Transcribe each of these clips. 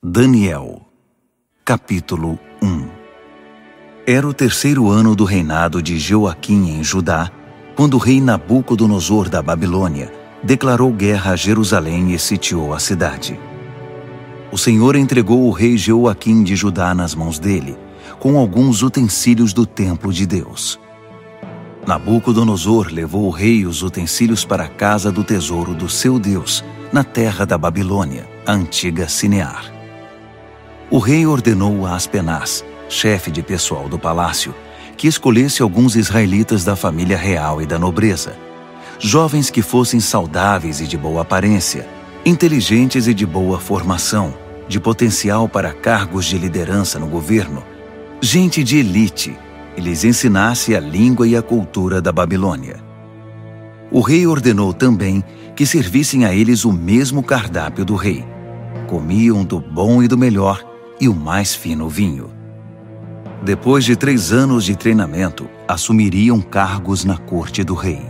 Daniel, capítulo 1. Era o 3º ano do reinado de Joaquim em Judá, quando o rei Nabucodonosor da Babilônia declarou guerra a Jerusalém e sitiou a cidade. O Senhor entregou o rei Joaquim de Judá nas mãos dele, com alguns utensílios do templo de Deus. Nabucodonosor levou o rei e os utensílios para a casa do tesouro do seu Deus, na terra da Babilônia, a antiga Sinear. O rei ordenou a Aspenaz, chefe de pessoal do palácio, que escolhesse alguns israelitas da família real e da nobreza, jovens que fossem saudáveis e de boa aparência, inteligentes e de boa formação, de potencial para cargos de liderança no governo, gente de elite, e lhes ensinasse a língua e a cultura da Babilônia. O rei ordenou também que servissem a eles o mesmo cardápio do rei. Comiam do bom e do melhor e o mais fino vinho. Depois de 3 anos de treinamento, assumiriam cargos na corte do rei.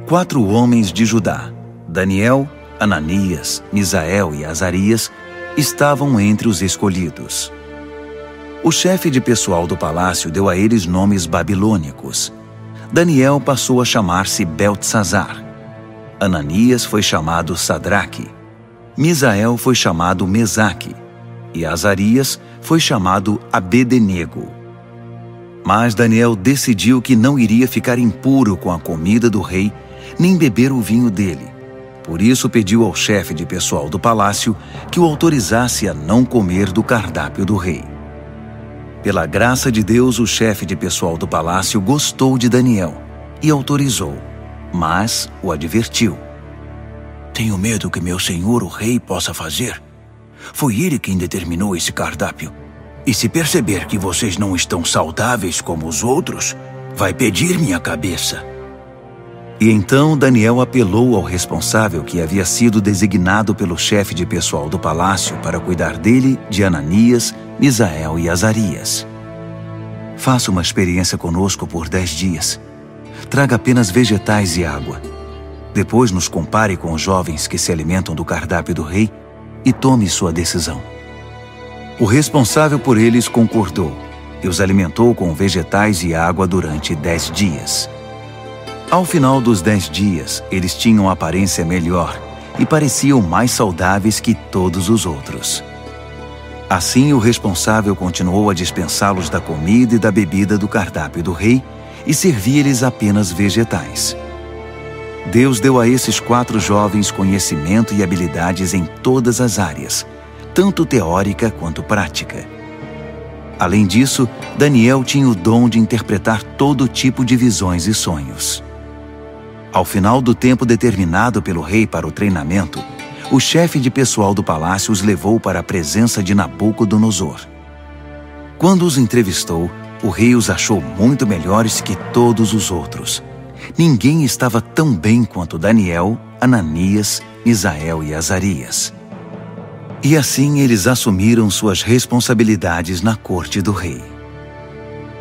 4 homens de Judá, Daniel, Ananias, Misael e Azarias, estavam entre os escolhidos. O chefe de pessoal do palácio deu a eles nomes babilônicos. Daniel passou a chamar-se Beltesazar. Ananias foi chamado Sadraque. Misael foi chamado Mesaque. E Azarias foi chamado Abed-nego. Mas Daniel decidiu que não iria ficar impuro com a comida do rei, nem beber o vinho dele. Por isso pediu ao chefe de pessoal do palácio que o autorizasse a não comer do cardápio do rei. Pela graça de Deus, o chefe de pessoal do palácio gostou de Daniel e autorizou, mas o advertiu. Tenho medo que meu senhor o rei possa fazer. Foi ele quem determinou esse cardápio. E se perceber que vocês não estão saudáveis como os outros, vai pedir minha cabeça. E então Daniel apelou ao responsável que havia sido designado pelo chefe de pessoal do palácio para cuidar dele, de Ananias, Misael e Azarias. Faça uma experiência conosco por 10 dias. Traga apenas vegetais e água. Depois nos compare com os jovens que se alimentam do cardápio do rei e tome sua decisão. O responsável por eles concordou e os alimentou com vegetais e água durante 10 dias. Ao final dos 10 dias, eles tinham aparência melhor e pareciam mais saudáveis que todos os outros. Assim, o responsável continuou a dispensá-los da comida e da bebida do cardápio do rei e servia-lhes apenas vegetais. Deus deu a esses 4 jovens conhecimento e habilidades em todas as áreas, tanto teórica quanto prática. Além disso, Daniel tinha o dom de interpretar todo tipo de visões e sonhos. Ao final do tempo determinado pelo rei para o treinamento, o chefe de pessoal do palácio os levou para a presença de Nabucodonosor. Quando os entrevistou, o rei os achou muito melhores que todos os outros. Ninguém estava tão bem quanto Daniel, Ananias, Misael e Azarias. E assim eles assumiram suas responsabilidades na corte do rei.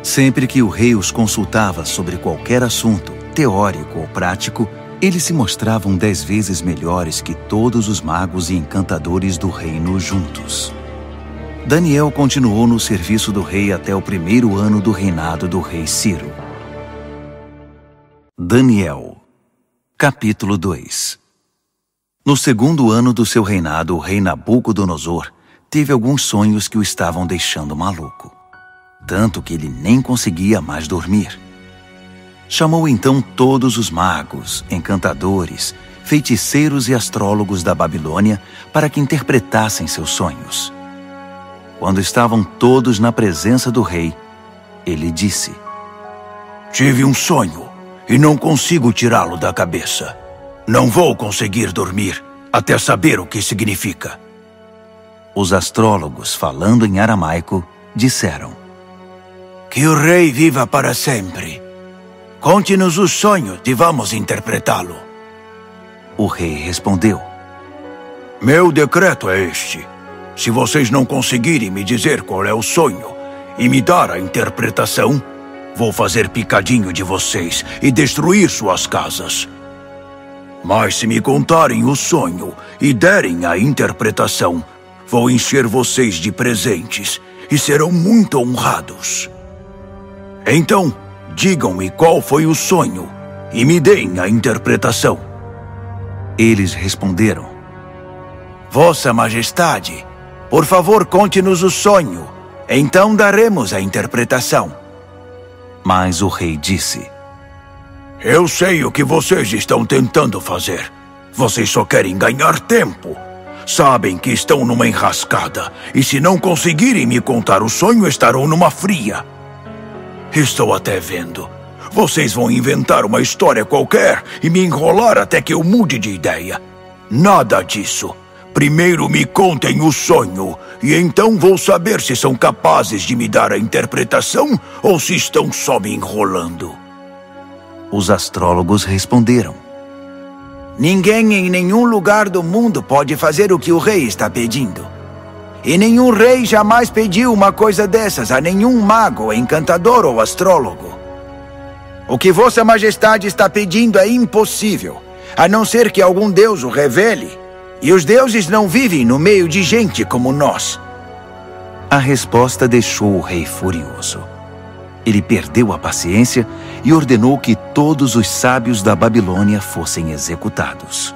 Sempre que o rei os consultava sobre qualquer assunto, teórico ou prático, eles se mostravam 10 vezes melhores que todos os magos e encantadores do reino juntos. Daniel continuou no serviço do rei até o 1º ano do reinado do rei Ciro. Daniel, capítulo 2. No 2º ano do seu reinado, o rei Nabucodonosor teve alguns sonhos que o estavam deixando maluco, tanto que ele nem conseguia mais dormir. Chamou então todos os magos, encantadores, feiticeiros e astrólogos da Babilônia para que interpretassem seus sonhos. Quando estavam todos na presença do rei, ele disse: Tive um sonho e não consigo tirá-lo da cabeça. Não vou conseguir dormir até saber o que significa. Os astrólogos, falando em aramaico, disseram: Que o rei viva para sempre. Conte-nos o sonho e vamos interpretá-lo. O rei respondeu: Meu decreto é este. Se vocês não conseguirem me dizer qual é o sonho e me dar a interpretação, vou fazer picadinho de vocês e destruir suas casas. Mas se me contarem o sonho e derem a interpretação, Vou encher vocês de presentes e serão muito honrados. Então, digam-me qual foi o sonho e me deem a interpretação. Eles responderam: Vossa Majestade, por favor, conte-nos o sonho. Então daremos a interpretação. Mas o rei disse: Eu sei o que vocês estão tentando fazer. Vocês só querem ganhar tempo. Sabem que estão numa enrascada, e se não conseguirem me contar o sonho, estarão numa fria. Estou até vendo. Vocês vão inventar uma história qualquer e me enrolar até que eu mude de ideia. Nada disso. Primeiro me contem o sonho, e então vou saber se são capazes de me dar a interpretação ou se estão só me enrolando. Os astrólogos responderam: Ninguém em nenhum lugar do mundo pode fazer o que o rei está pedindo. E nenhum rei jamais pediu uma coisa dessas a nenhum mago, encantador ou astrólogo. O que Vossa Majestade está pedindo é impossível, a não ser que algum deus o revele. E os deuses não vivem no meio de gente como nós. A resposta deixou o rei furioso. Ele perdeu a paciência e ordenou que todos os sábios da Babilônia fossem executados.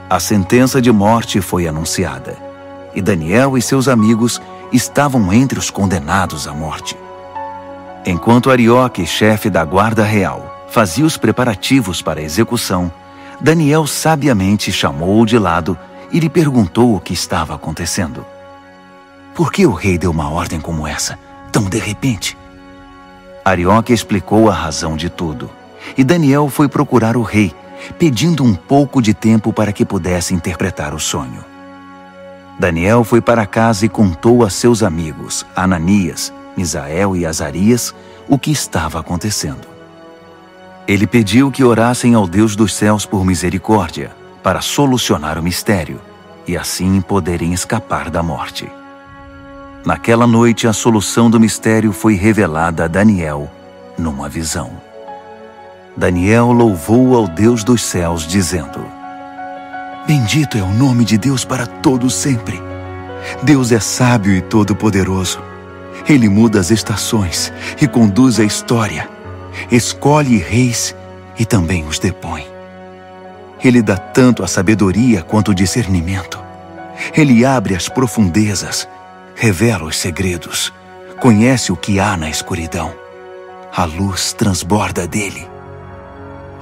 A sentença de morte foi anunciada, e Daniel e seus amigos estavam entre os condenados à morte. Enquanto Arioque, chefe da guarda real, fazia os preparativos para a execução, Daniel sabiamente chamou-o de lado e lhe perguntou o que estava acontecendo. Por que o rei deu uma ordem como essa, tão de repente? Arioque explicou a razão de tudo, e Daniel foi procurar o rei, pedindo um pouco de tempo para que pudesse interpretar o sonho. Daniel foi para casa e contou a seus amigos, Ananias, Misael e Azarias, o que estava acontecendo. Ele pediu que orassem ao Deus dos céus por misericórdia, para solucionar o mistério, e assim poderem escapar da morte. Naquela noite, a solução do mistério foi revelada a Daniel numa visão. Daniel louvou ao Deus dos céus, dizendo: Bendito é o nome de Deus para todo sempre. Deus é sábio e todo-poderoso. Ele muda as estações e conduz a história. Escolhe reis e também os depõe. Ele dá tanto a sabedoria quanto o discernimento. Ele abre as profundezas, revela os segredos, conhece o que há na escuridão. A luz transborda dele.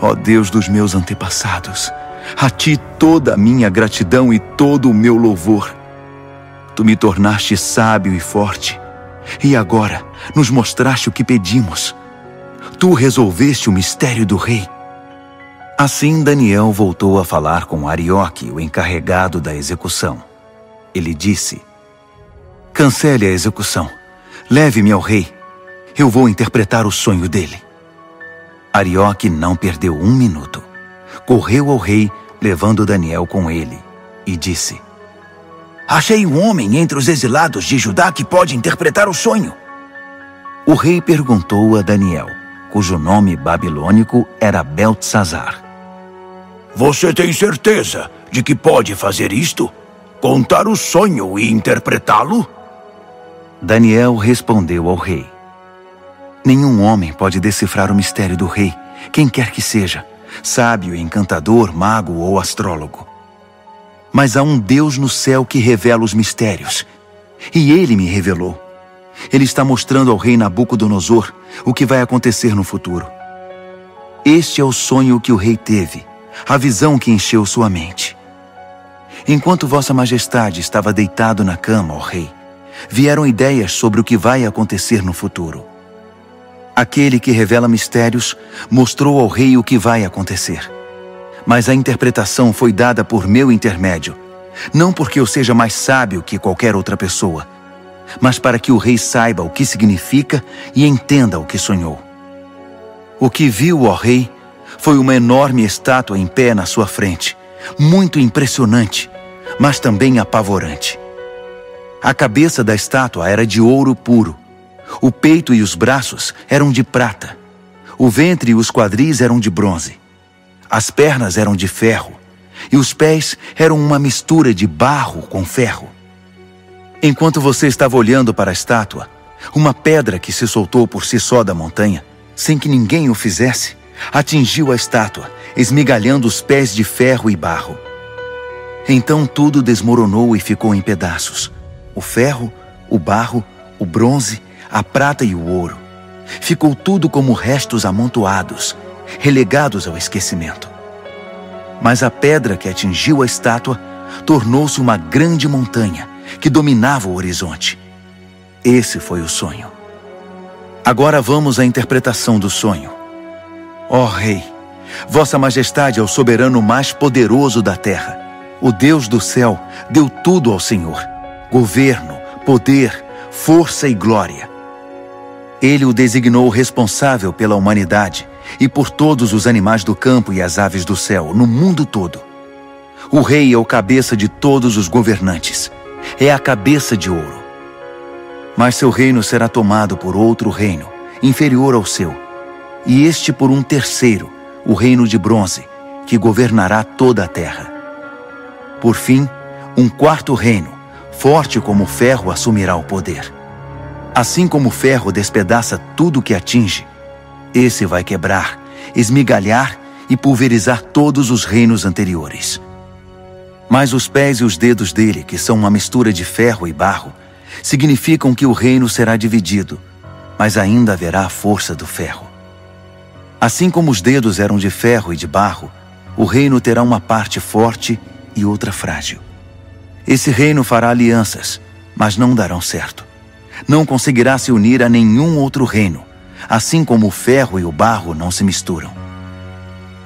Ó Deus dos meus antepassados, a ti toda a minha gratidão e todo o meu louvor. Tu me tornaste sábio e forte, e agora nos mostraste o que pedimos. Tu resolveste o mistério do rei. Assim Daniel voltou a falar com Arioque, o encarregado da execução. Ele disse: Cancele a execução. Leve-me ao rei. Eu vou interpretar o sonho dele. Arioque não perdeu um minuto. Correu ao rei, levando Daniel com ele, e disse: Achei um homem entre os exilados de Judá que pode interpretar o sonho. O rei perguntou a Daniel, cujo nome babilônico era Beltesazar: Você tem certeza de que pode fazer isto? Contar o sonho e interpretá-lo? Daniel respondeu ao rei: Nenhum homem pode decifrar o mistério do rei, quem quer que seja, sábio, encantador, mago ou astrólogo. Mas há um Deus no céu que revela os mistérios, e ele me revelou. Ele está mostrando ao rei Nabucodonosor o que vai acontecer no futuro. Este é o sonho que o rei teve, a visão que encheu sua mente. Enquanto Vossa Majestade estava deitado na cama, ó rei, vieram ideias sobre o que vai acontecer no futuro. Aquele que revela mistérios mostrou ao rei o que vai acontecer. Mas a interpretação foi dada por meu intermédio, não porque eu seja mais sábio que qualquer outra pessoa, mas para que o rei saiba o que significa e entenda o que sonhou. O que viu, ó rei, foi uma enorme estátua em pé na sua frente, muito impressionante, mas também apavorante. A cabeça da estátua era de ouro puro, o peito e os braços eram de prata, o ventre e os quadris eram de bronze, as pernas eram de ferro, e os pés eram uma mistura de barro com ferro. Enquanto você estava olhando para a estátua, uma pedra que se soltou por si só da montanha, sem que ninguém o fizesse, atingiu a estátua, esmigalhando os pés de ferro e barro. Então tudo desmoronou e ficou em pedaços. O ferro, o barro, o bronze, a prata e o ouro. Ficou tudo como restos amontoados, relegados ao esquecimento. Mas a pedra que atingiu a estátua tornou-se uma grande montanha que dominava o horizonte. Esse foi o sonho. Agora vamos à interpretação do sonho. Ó Rei, Vossa Majestade é o soberano mais poderoso da terra. O Deus do céu deu tudo ao Senhor: governo, poder, força e glória. Ele o designou responsável pela humanidade e por todos os animais do campo e as aves do céu, no mundo todo. O rei é o cabeça de todos os governantes. É a cabeça de ouro. Mas seu reino será tomado por outro reino, inferior ao seu, e este por um terceiro, o reino de bronze, que governará toda a terra. Por fim, um quarto reino, forte como o ferro, assumirá o poder. Assim como o ferro despedaça tudo que atinge, esse vai quebrar, esmigalhar e pulverizar todos os reinos anteriores. Mas os pés e os dedos dele, que são uma mistura de ferro e barro, significam que o reino será dividido, mas ainda haverá a força do ferro. Assim como os dedos eram de ferro e de barro, o reino terá uma parte forte e outra frágil. Esse reino fará alianças, mas não darão certo. Não conseguirá se unir a nenhum outro reino, assim como o ferro e o barro não se misturam.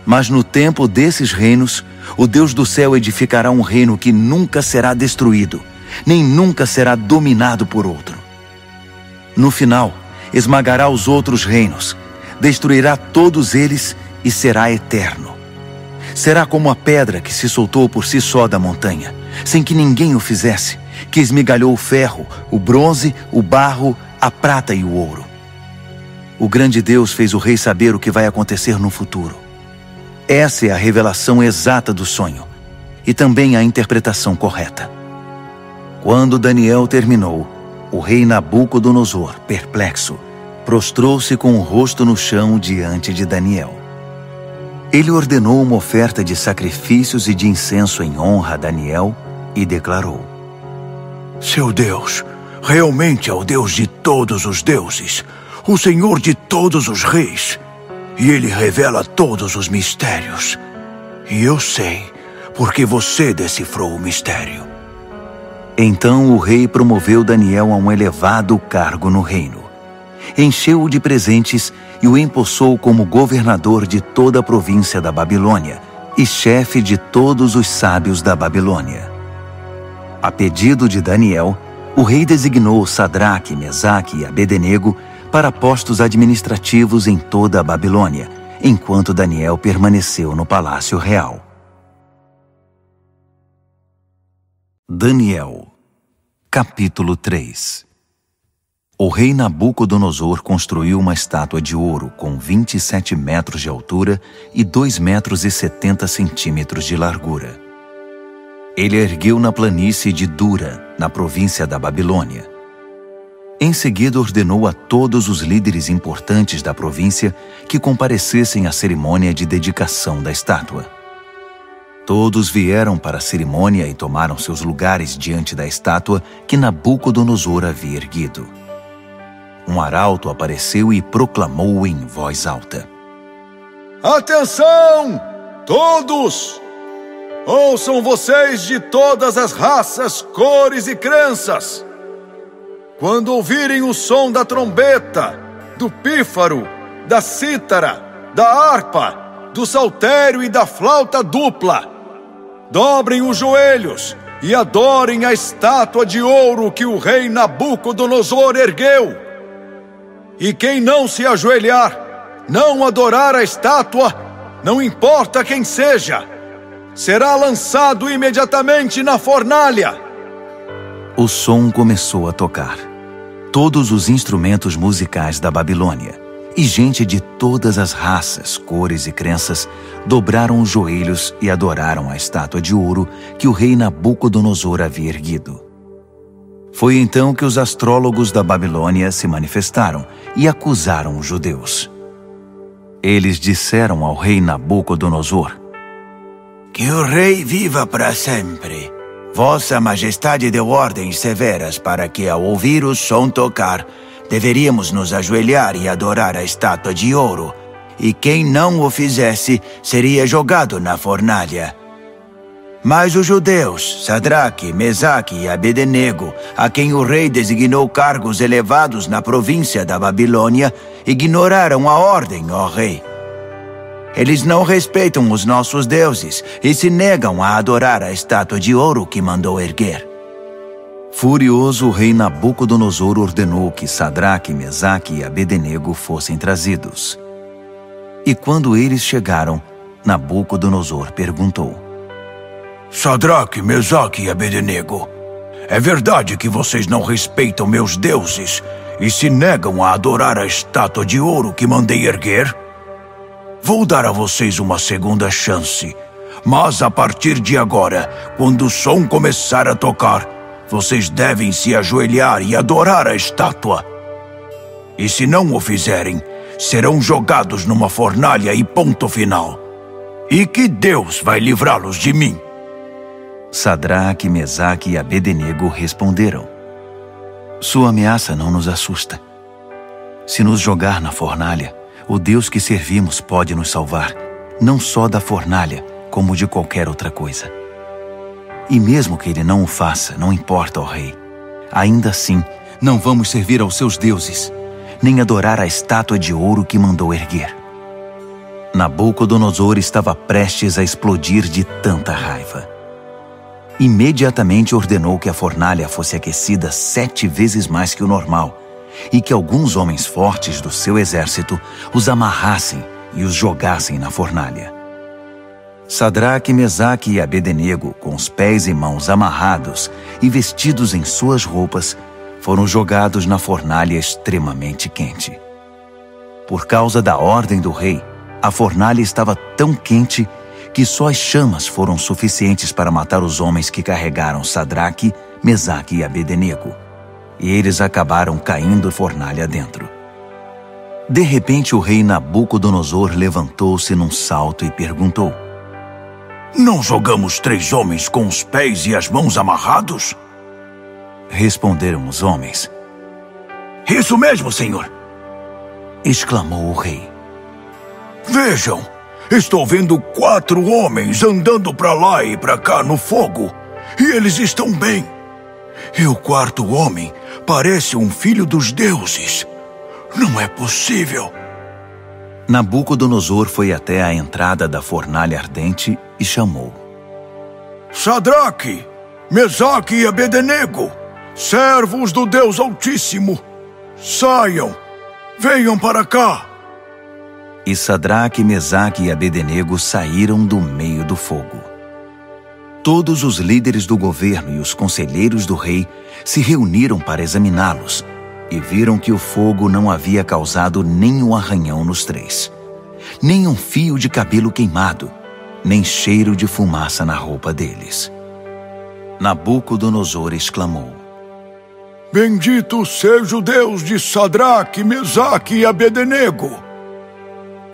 Mas no tempo desses reinos, o Deus do céu edificará um reino que nunca será destruído, nem nunca será dominado por outro. No final, esmagará os outros reinos, destruirá todos eles e será eterno. Será como a pedra que se soltou por si só da montanha, sem que ninguém o fizesse, que esmigalhou o ferro, o bronze, o barro, a prata e o ouro. O grande Deus fez o rei saber o que vai acontecer no futuro. Essa é a revelação exata do sonho, e também a interpretação correta. Quando Daniel terminou, o rei Nabucodonosor, perplexo, prostrou-se com o rosto no chão diante de Daniel. Ele ordenou uma oferta de sacrifícios e de incenso em honra a Daniel e declarou: Seu Deus realmente é o Deus de todos os deuses, o Senhor de todos os reis, e Ele revela todos os mistérios. E eu sei, porque você decifrou o mistério. Então o rei promoveu Daniel a um elevado cargo no reino. Encheu-o de presentes e o empossou como governador de toda a província da Babilônia e chefe de todos os sábios da Babilônia. A pedido de Daniel, o rei designou Sadraque, Mesaque e Abednego para postos administrativos em toda a Babilônia, enquanto Daniel permaneceu no palácio real. Daniel, capítulo 3. O rei Nabucodonosor construiu uma estátua de ouro com 27 metros de altura e 2,70 metros de largura. Ele a ergueu na planície de Dura, na província da Babilônia. Em seguida ordenou a todos os líderes importantes da província que comparecessem à cerimônia de dedicação da estátua. Todos vieram para a cerimônia e tomaram seus lugares diante da estátua que Nabucodonosor havia erguido. Um arauto apareceu e proclamou em voz alta: Atenção, todos! Ouçam vocês de todas as raças, cores e crenças! Quando ouvirem o som da trombeta, do pífaro, da cítara, da harpa, do saltério e da flauta dupla, dobrem os joelhos e adorem a estátua de ouro que o rei Nabucodonosor ergueu. E quem não se ajoelhar, não adorar a estátua, não importa quem seja, será lançado imediatamente na fornalha. O som começou a tocar. Todos os instrumentos musicais da Babilônia e gente de todas as raças, cores e crenças dobraram os joelhos e adoraram a estátua de ouro que o rei Nabucodonosor havia erguido. Foi então que os astrólogos da Babilônia se manifestaram e acusaram os judeus. Eles disseram ao rei Nabucodonosor: Que o rei viva para sempre. Vossa Majestade deu ordens severas para que, ao ouvir o som tocar, deveríamos nos ajoelhar e adorar a estátua de ouro, e quem não o fizesse seria jogado na fornalha. Mas os judeus, Sadraque, Mesaque e Abednego, a quem o rei designou cargos elevados na província da Babilônia, ignoraram a ordem, ó rei. Eles não respeitam os nossos deuses e se negam a adorar a estátua de ouro que mandou erguer. Furioso, o rei Nabucodonosor ordenou que Sadraque, Mesaque e Abednego fossem trazidos. E quando eles chegaram, Nabucodonosor perguntou: Sadraque, Mesaque e Abednego, é verdade que vocês não respeitam meus deuses e se negam a adorar a estátua de ouro que mandei erguer? Vou dar a vocês uma segunda chance, mas a partir de agora, quando o som começar a tocar, vocês devem se ajoelhar e adorar a estátua. E se não o fizerem, serão jogados numa fornalha e ponto final. E que Deus vai livrá-los de mim? Sadraque, Mesaque e Abednego responderam: Sua ameaça não nos assusta. Se nos jogar na fornalha, o Deus que servimos pode nos salvar, não só da fornalha, como de qualquer outra coisa. E mesmo que ele não o faça, não importa, ó rei. Ainda assim, não vamos servir aos seus deuses, nem adorar a estátua de ouro que mandou erguer. Nabucodonosor estava prestes a explodir de tanta raiva. Imediatamente ordenou que a fornalha fosse aquecida 7 vezes mais que o normal, e que alguns homens fortes do seu exército os amarrassem e os jogassem na fornalha. Sadraque, Mesaque e Abednego, com os pés e mãos amarrados e vestidos em suas roupas, foram jogados na fornalha extremamente quente. Por causa da ordem do rei, a fornalha estava tão quente que só as chamas foram suficientes para matar os homens que carregaram Sadraque, Mesaque e Abednego. E eles acabaram caindo fornalha dentro. De repente, o rei Nabucodonosor levantou-se num salto e perguntou: Não jogamos 3 homens com os pés e as mãos amarrados? Responderam os homens. Isso mesmo, senhor! Exclamou o rei. Vejam, estou vendo 4 homens andando para lá e para cá no fogo, e eles estão bem. E o 4º homem parece um filho dos deuses. Não é possível. Nabucodonosor foi até a entrada da fornalha ardente e chamou: Sadraque, Mesaque e Abednego, servos do Deus Altíssimo, saiam, venham para cá. E Sadraque, Mesaque e Abednego saíram do meio do fogo. Todos os líderes do governo e os conselheiros do rei se reuniram para examiná-los e viram que o fogo não havia causado nenhum arranhão nos 3, nem um fio de cabelo queimado, nem cheiro de fumaça na roupa deles. Nabucodonosor exclamou: Bendito seja o Deus de Sadraque, Mesaque e Abednego!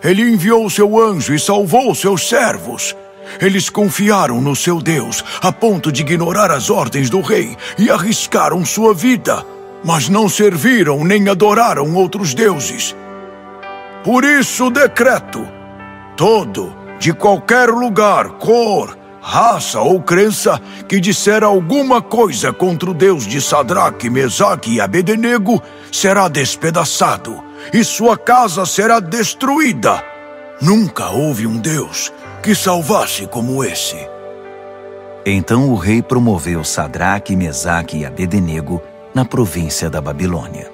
Ele enviou seu anjo e salvou seus servos. Eles confiaram no seu Deus, a ponto de ignorar as ordens do rei e arriscaram sua vida, mas não serviram nem adoraram outros deuses. Por isso decreto: todo, de qualquer lugar, cor, raça ou crença, que disser alguma coisa contra o Deus de Sadraque, Mesaque e Abednego, será despedaçado, e sua casa será destruída. Nunca houve um Deus que salvasse como esse. Então o rei promoveu Sadraque, Mesaque e Abednego na província da Babilônia.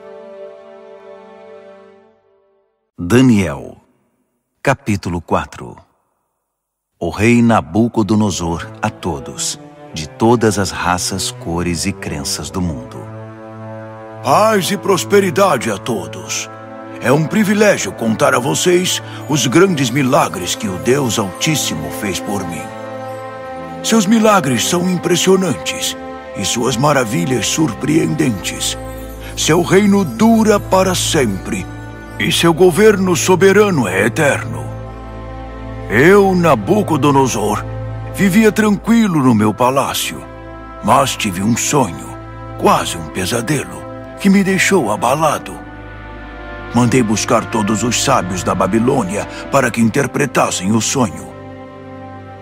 Daniel, capítulo 4. O rei Nabucodonosor a todos, de todas as raças, cores e crenças do mundo. Paz e prosperidade a todos. É um privilégio contar a vocês os grandes milagres que o Deus Altíssimo fez por mim. Seus milagres são impressionantes, e suas maravilhas surpreendentes. Seu reino dura para sempre, e seu governo soberano é eterno. Eu, Nabucodonosor, vivia tranquilo no meu palácio, mas tive um sonho, quase um pesadelo, que me deixou abalado. Mandei buscar todos os sábios da Babilônia para que interpretassem o sonho.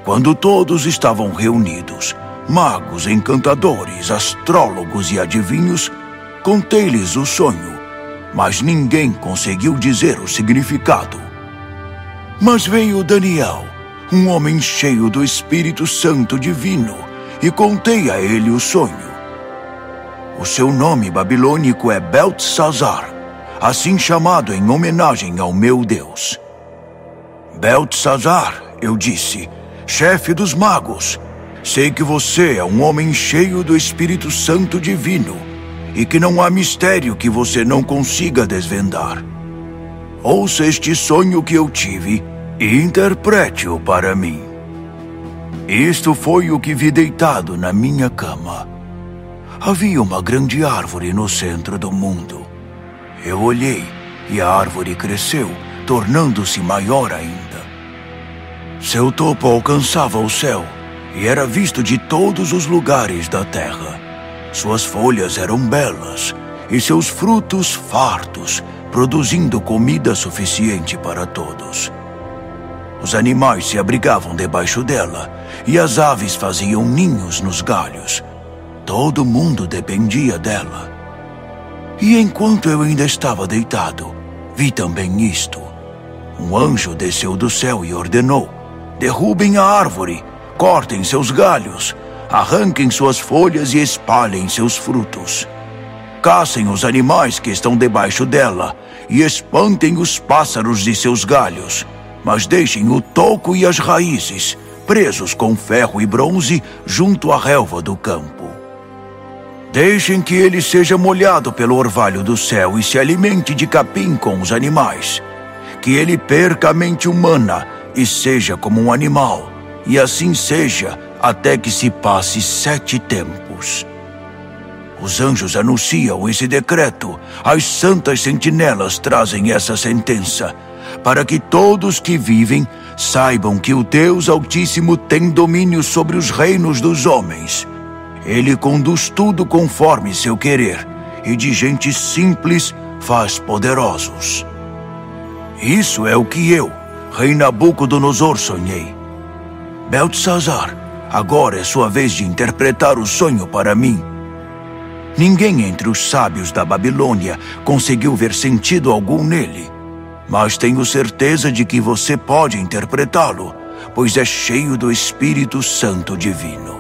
Quando todos estavam reunidos, magos, encantadores, astrólogos e adivinhos, contei-lhes o sonho, mas ninguém conseguiu dizer o significado. Mas veio Daniel, um homem cheio do Espírito Santo Divino, e contei a ele o sonho. O seu nome babilônico é Beltesazar, assim chamado em homenagem ao meu Deus. Beltesazar, eu disse, chefe dos magos, sei que você é um homem cheio do Espírito Santo Divino e que não há mistério que você não consiga desvendar. Ouça este sonho que eu tive e interprete-o para mim. Isto foi o que vi deitado na minha cama. Havia uma grande árvore no centro do mundo. Eu olhei e a árvore cresceu, tornando-se maior ainda. Seu topo alcançava o céu e era visto de todos os lugares da terra. Suas folhas eram belas e seus frutos fartos, produzindo comida suficiente para todos. Os animais se abrigavam debaixo dela e as aves faziam ninhos nos galhos. Todo mundo dependia dela. E enquanto eu ainda estava deitado, vi também isto. Um anjo desceu do céu e ordenou: derrubem a árvore, cortem seus galhos, arranquem suas folhas e espalhem seus frutos. Caçem os animais que estão debaixo dela e espantem os pássaros de seus galhos, mas deixem o toco e as raízes presos com ferro e bronze junto à relva do campo. Deixem que ele seja molhado pelo orvalho do céu e se alimente de capim com os animais. Que ele perca a mente humana e seja como um animal, e assim seja até que se passe 7 tempos. Os anjos anunciam esse decreto, as santas sentinelas trazem essa sentença, para que todos que vivem saibam que o Deus Altíssimo tem domínio sobre os reinos dos homens. Ele conduz tudo conforme seu querer, e de gente simples faz poderosos. Isso é o que eu, rei Nabucodonosor, sonhei. Beltesazar, agora é sua vez de interpretar o sonho para mim. Ninguém entre os sábios da Babilônia conseguiu ver sentido algum nele, mas tenho certeza de que você pode interpretá-lo, pois é cheio do Espírito Santo Divino.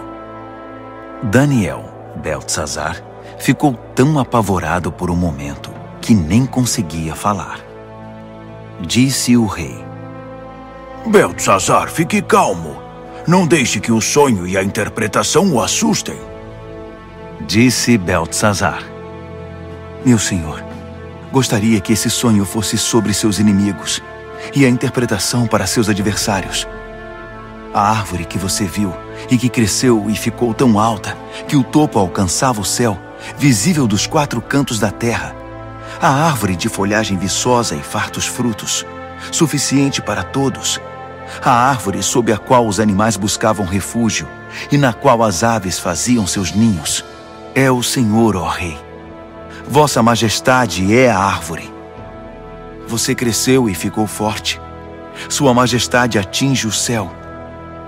Daniel, Beltesazar, ficou tão apavorado por um momento que nem conseguia falar. Disse o rei: Beltesazar, fique calmo. Não deixe que o sonho e a interpretação o assustem. Disse Beltesazar: meu senhor, gostaria que esse sonho fosse sobre seus inimigos e a interpretação para seus adversários. A árvore que você viu e que cresceu e ficou tão alta que o topo alcançava o céu, visível dos 4 cantos da terra. A árvore de folhagem viçosa e fartos frutos, suficiente para todos. A árvore sob a qual os animais buscavam refúgio e na qual as aves faziam seus ninhos. É o Senhor, ó Rei. Vossa Majestade é a árvore. Você cresceu e ficou forte. Sua Majestade atinge o céu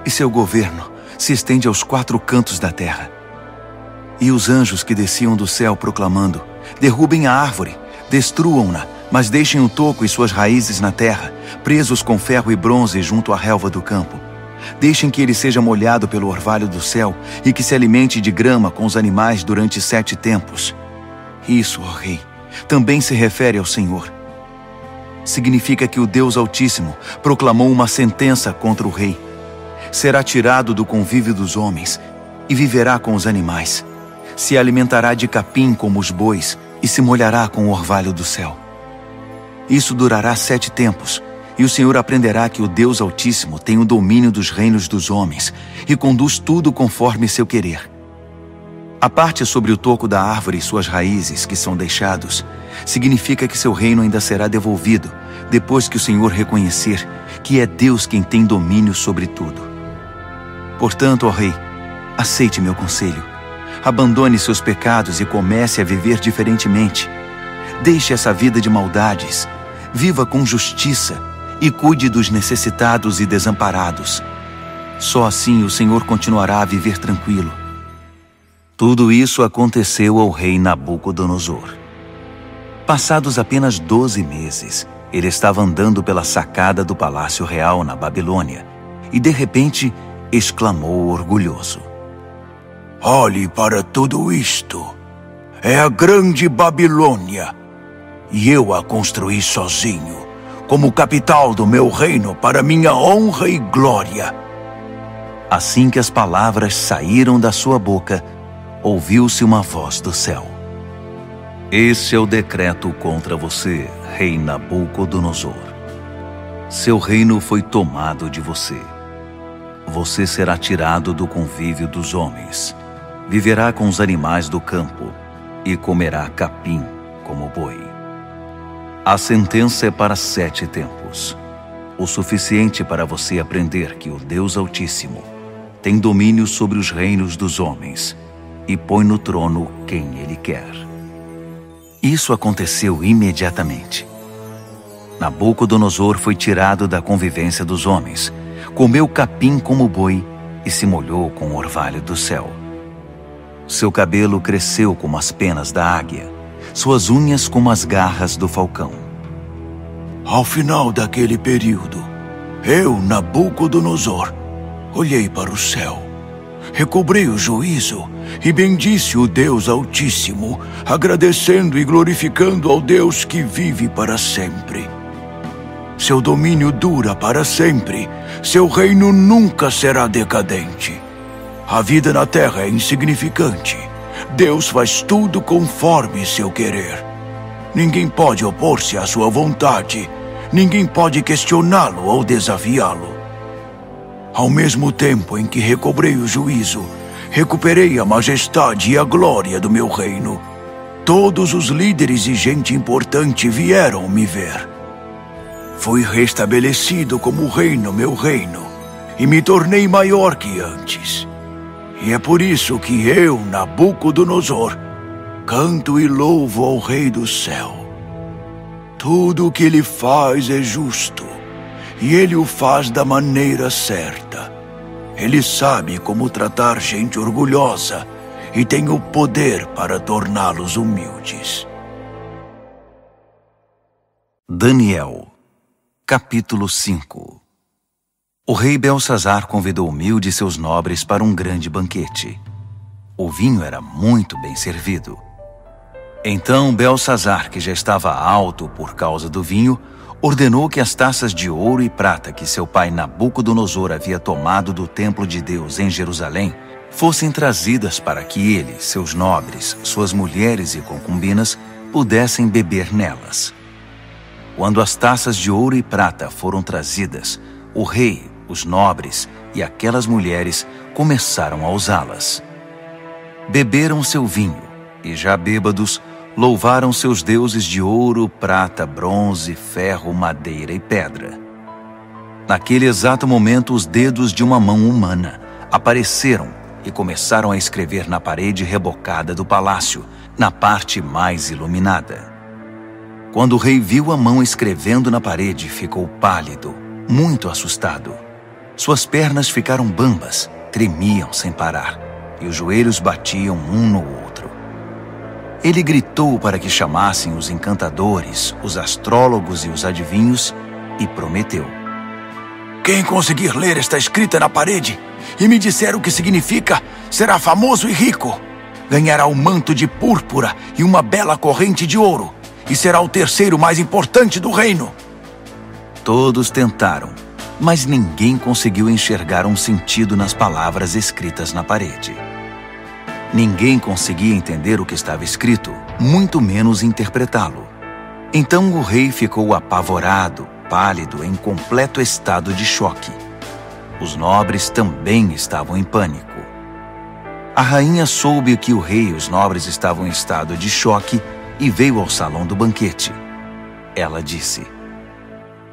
e seu governo se estende aos 4 cantos da terra. E os anjos que desciam do céu proclamando: derrubem a árvore, destruam-na, mas deixem o toco e suas raízes na terra, presos com ferro e bronze junto à relva do campo. Deixem que ele seja molhado pelo orvalho do céu e que se alimente de grama com os animais durante 7 tempos. Isso, ó Rei, também se refere ao Senhor. Significa que o Deus Altíssimo proclamou uma sentença contra o rei. Será tirado do convívio dos homens e viverá com os animais. Se alimentará de capim como os bois e se molhará com o orvalho do céu. Isso durará 7 tempos, e o Senhor aprenderá que o Deus Altíssimo tem o domínio dos reinos dos homens e conduz tudo conforme seu querer. A parte sobre o toco da árvore e suas raízes que são deixados, significa que seu reino ainda será devolvido, depois que o Senhor reconhecer que é Deus quem tem domínio sobre tudo. Portanto, ó rei, aceite meu conselho. Abandone seus pecados e comece a viver diferentemente. Deixe essa vida de maldades, viva com justiça e cuide dos necessitados e desamparados. Só assim o Senhor continuará a viver tranquilo. Tudo isso aconteceu ao rei Nabucodonosor. Passados apenas 12 meses, ele estava andando pela sacada do palácio real na Babilônia e, de repente, exclamou orgulhoso: Olhe para tudo isto. É a grande Babilônia. E eu a construí sozinho, como capital do meu reino para minha honra e glória. Assim que as palavras saíram da sua boca, ouviu-se uma voz do céu: Este é o decreto contra você, rei Nabucodonosor. Seu reino foi tomado de você. Você será tirado do convívio dos homens, viverá com os animais do campo e comerá capim como boi. A sentença é para 7 tempos, o suficiente para você aprender que o Deus Altíssimo tem domínio sobre os reinos dos homens e põe no trono quem Ele quer. Isso aconteceu imediatamente. Nabucodonosor foi tirado da convivência dos homens, comeu capim como boi e se molhou com o orvalho do céu. Seu cabelo cresceu como as penas da águia, suas unhas como as garras do falcão. Ao final daquele período, eu, Nabucodonosor, olhei para o céu, recobrei o juízo e bendisse o Deus Altíssimo, agradecendo e glorificando ao Deus que vive para sempre. Seu domínio dura para sempre, seu reino nunca será decadente. A vida na terra é insignificante. Deus faz tudo conforme seu querer. Ninguém pode opor-se à sua vontade. Ninguém pode questioná-lo ou desafiá-lo. Ao mesmo tempo em que recobrei o juízo, recuperei a majestade e a glória do meu reino. Todos os líderes e gente importante vieram me ver. Fui restabelecido como rei no meu reino e me tornei maior que antes. E é por isso que eu, Nabucodonosor, canto e louvo ao Rei do céu. Tudo o que ele faz é justo, e ele o faz da maneira certa. Ele sabe como tratar gente orgulhosa e tem o poder para torná-los humildes. Daniel, capítulo 5. O rei Belsazar convidou Humilde e seus nobres para um grande banquete. O vinho era muito bem servido. Então Belsazar, que já estava alto por causa do vinho, ordenou que as taças de ouro e prata que seu pai Nabucodonosor havia tomado do templo de Deus em Jerusalém fossem trazidas para que ele, seus nobres, suas mulheres e concubinas pudessem beber nelas. Quando as taças de ouro e prata foram trazidas, o rei, os nobres e aquelas mulheres começaram a usá-las. Beberam seu vinho e, já bêbados, louvaram seus deuses de ouro, prata, bronze, ferro, madeira e pedra. Naquele exato momento, os dedos de uma mão humana apareceram e começaram a escrever na parede rebocada do palácio, na parte mais iluminada. Quando o rei viu a mão escrevendo na parede, ficou pálido, muito assustado. Suas pernas ficaram bambas, tremiam sem parar, e os joelhos batiam um no outro. Ele gritou para que chamassem os encantadores, os astrólogos e os adivinhos, e prometeu: Quem conseguir ler esta escrita na parede e me disser o que significa, será famoso e rico. Ganhará um manto de púrpura e uma bela corrente de ouro, e será o terceiro mais importante do reino. Todos tentaram, mas ninguém conseguiu enxergar um sentido nas palavras escritas na parede. Ninguém conseguia entender o que estava escrito, muito menos interpretá-lo. Então o rei ficou apavorado, pálido, em completo estado de choque. Os nobres também estavam em pânico. A rainha soube que o rei e os nobres estavam em estado de choque e veio ao salão do banquete. Ela disse: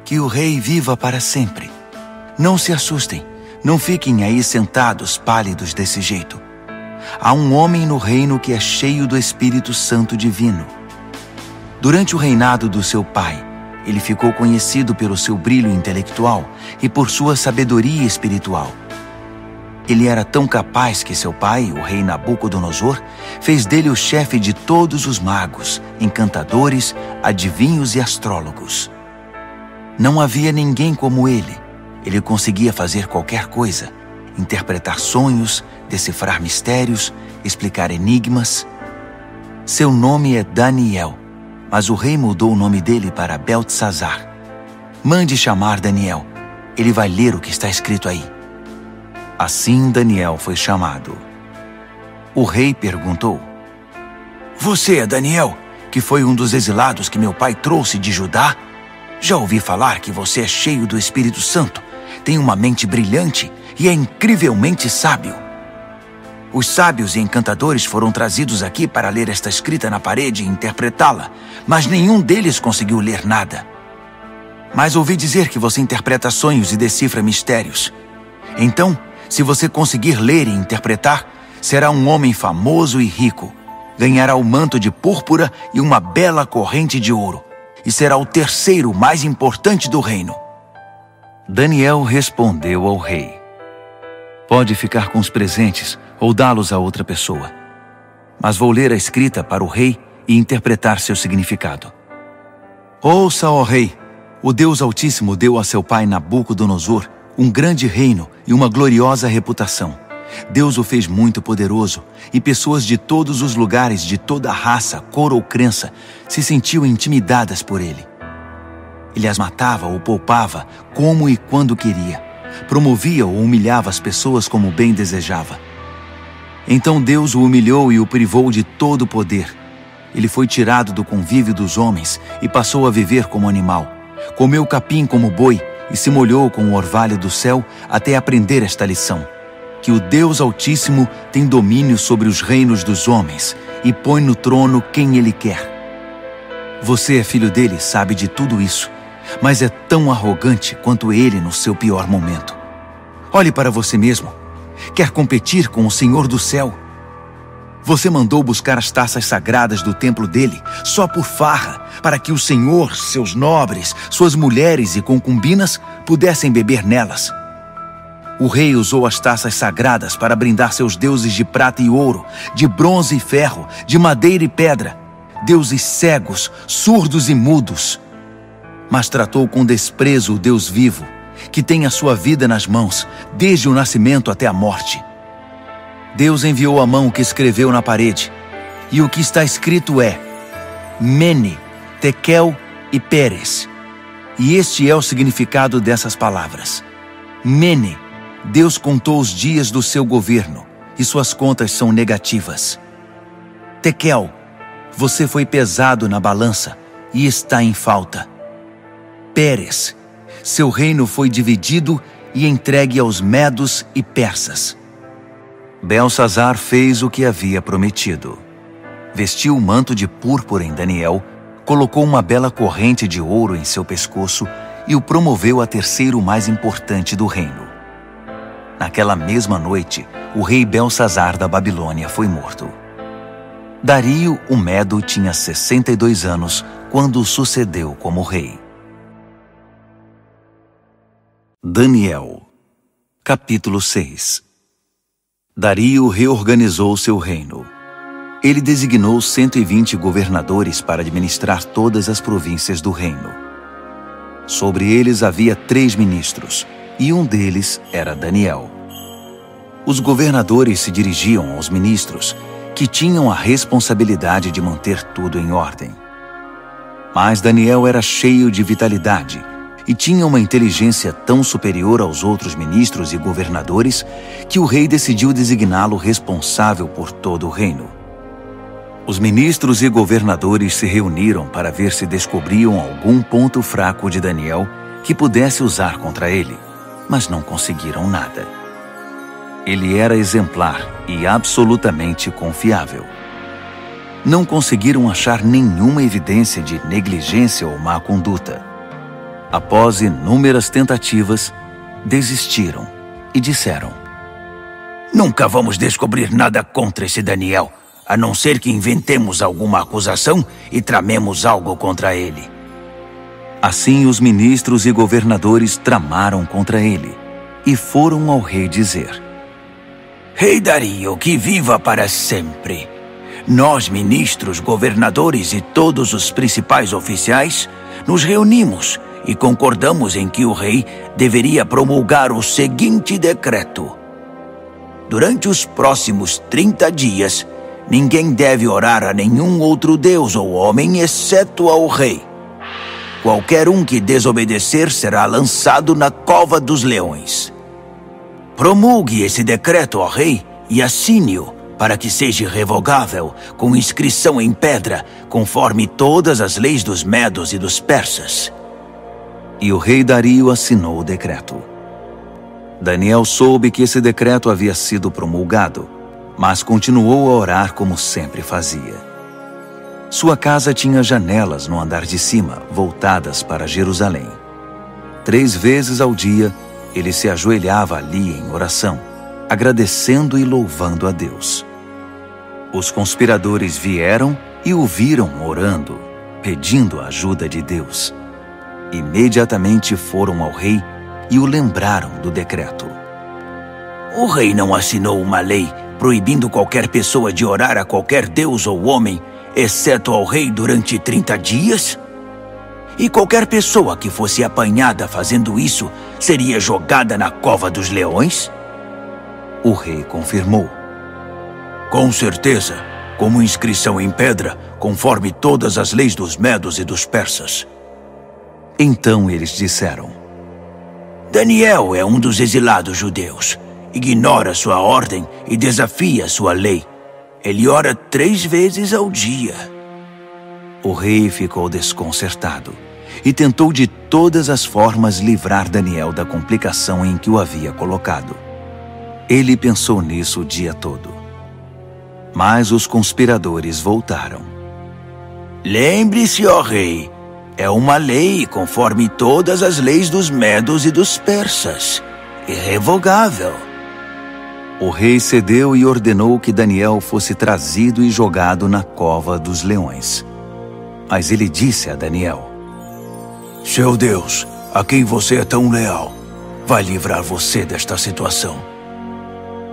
"Que o rei viva para sempre. Não se assustem, não fiquem aí sentados pálidos desse jeito. Há um homem no reino que é cheio do Espírito Santo divino. Durante o reinado do seu pai, ele ficou conhecido pelo seu brilho intelectual e por sua sabedoria espiritual. Ele era tão capaz que seu pai, o rei Nabucodonosor, fez dele o chefe de todos os magos, encantadores, adivinhos e astrólogos. Não havia ninguém como ele. Ele conseguia fazer qualquer coisa: interpretar sonhos, decifrar mistérios, explicar enigmas. Seu nome é Daniel, mas o rei mudou o nome dele para Beltesazar. Mande chamar Daniel. Ele vai ler o que está escrito aí." Assim Daniel foi chamado. O rei perguntou: "Você é Daniel, que foi um dos exilados que meu pai trouxe de Judá? Já ouvi falar que você é cheio do Espírito Santo, tem uma mente brilhante e é incrivelmente sábio. Os sábios e encantadores foram trazidos aqui para ler esta escrita na parede e interpretá-la, mas nenhum deles conseguiu ler nada. Mas ouvi dizer que você interpreta sonhos e decifra mistérios. Então, se você conseguir ler e interpretar, será um homem famoso e rico. Ganhará o manto de púrpura e uma bela corrente de ouro, e será o terceiro mais importante do reino." Daniel respondeu ao rei: "Pode ficar com os presentes ou dá-los a outra pessoa. Mas vou ler a escrita para o rei e interpretar seu significado. Ouça, ó rei, o Deus Altíssimo deu a seu pai Nabucodonosor um grande reino e uma gloriosa reputação. Deus o fez muito poderoso, e pessoas de todos os lugares, de toda raça, cor ou crença, se sentiam intimidadas por ele. Ele as matava ou poupava, como e quando queria. Promovia ou humilhava as pessoas como bem desejava. Então Deus o humilhou e o privou de todo o poder. Ele foi tirado do convívio dos homens e passou a viver como animal. Comeu capim como boi e se molhou com o orvalho do céu até aprender esta lição: que o Deus Altíssimo tem domínio sobre os reinos dos homens e põe no trono quem ele quer. Você é filho dele, sabe de tudo isso, mas é tão arrogante quanto ele no seu pior momento. Olhe para você mesmo. Quer competir com o Senhor do céu? Você mandou buscar as taças sagradas do templo dele só por farra, para que o Senhor, seus nobres, suas mulheres e concubinas pudessem beber nelas. O rei usou as taças sagradas para brindar seus deuses de prata e ouro, de bronze e ferro, de madeira e pedra, deuses cegos, surdos e mudos. Mas tratou com desprezo o Deus vivo, que tem a sua vida nas mãos, desde o nascimento até a morte. Deus enviou a mão que escreveu na parede, e o que está escrito é: Mene, Tekel e Peres. E este é o significado dessas palavras. Mene, Deus contou os dias do seu governo, e suas contas são negativas. Tekel, você foi pesado na balança e está em falta. Peres, seu reino foi dividido e entregue aos medos e persas. Beltesazar fez o que havia prometido. Vestiu o manto de púrpura em Daniel, colocou uma bela corrente de ouro em seu pescoço e o promoveu a terceiro mais importante do reino. Naquela mesma noite, o rei Beltesazar da Babilônia foi morto. Dario, o Medo, tinha 62 anos quando o sucedeu como rei. Daniel, capítulo 6. Dario reorganizou seu reino. Ele designou 120 governadores para administrar todas as províncias do reino. Sobre eles havia 3 ministros, e um deles era Daniel. Os governadores se dirigiam aos ministros, que tinham a responsabilidade de manter tudo em ordem. Mas Daniel era cheio de vitalidade e tinha uma inteligência tão superior aos outros ministros e governadores que o rei decidiu designá-lo responsável por todo o reino. Os ministros e governadores se reuniram para ver se descobriam algum ponto fraco de Daniel que pudesse usar contra ele, mas não conseguiram nada. Ele era exemplar e absolutamente confiável. Não conseguiram achar nenhuma evidência de negligência ou má conduta. Após inúmeras tentativas, desistiram e disseram: Nunca vamos descobrir nada contra esse Daniel, a não ser que inventemos alguma acusação e tramemos algo contra ele. Assim, os ministros e governadores tramaram contra ele e foram ao rei dizer: Rei Dario, que viva para sempre! Nós, ministros, governadores e todos os principais oficiais, nos reunimos e concordamos em que o rei deveria promulgar o seguinte decreto: durante os próximos 30 dias, ninguém deve orar a nenhum outro deus ou homem exceto ao rei. Qualquer um que desobedecer será lançado na cova dos leões. Promulgue esse decreto, ó rei, e assine-o, para que seja irrevogável, com inscrição em pedra, conforme todas as leis dos medos e dos persas. E o rei Dario assinou o decreto. Daniel soube que esse decreto havia sido promulgado, mas continuou a orar como sempre fazia. Sua casa tinha janelas no andar de cima, voltadas para Jerusalém. 3 vezes ao dia, ele se ajoelhava ali em oração, agradecendo e louvando a Deus. Os conspiradores vieram e o viram orando, pedindo a ajuda de Deus. Imediatamente foram ao rei e o lembraram do decreto. O rei não assinou uma lei proibindo qualquer pessoa de orar a qualquer deus ou homem, exceto ao rei durante 30 dias? E qualquer pessoa que fosse apanhada fazendo isso seria jogada na cova dos leões? O rei confirmou. Com certeza, como inscrição em pedra, conforme todas as leis dos medos e dos persas. Então eles disseram: Daniel é um dos exilados judeus. Ignora sua ordem e desafia sua lei. Ele ora 3 vezes ao dia. O rei ficou desconcertado e tentou de todas as formas livrar Daniel da complicação em que o havia colocado. Ele pensou nisso o dia todo. Mas os conspiradores voltaram. Lembre-se, ó rei, é uma lei conforme todas as leis dos medos e dos persas. Irrevogável. O rei cedeu e ordenou que Daniel fosse trazido e jogado na cova dos leões. Mas ele disse a Daniel: Seu Deus, a quem você é tão leal, vai livrar você desta situação.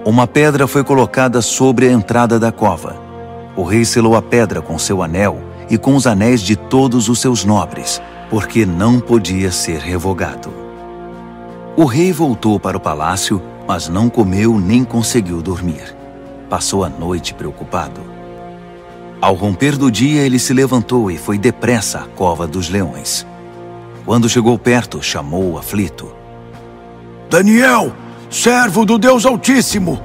Uma pedra foi colocada sobre a entrada da cova. O rei selou a pedra com seu anel e com os anéis de todos os seus nobres, porque não podia ser revogado. O rei voltou para o palácio, mas não comeu nem conseguiu dormir. Passou a noite preocupado. Ao romper do dia, ele se levantou e foi depressa à cova dos leões. Quando chegou perto, chamou o aflito: Daniel, servo do Deus Altíssimo!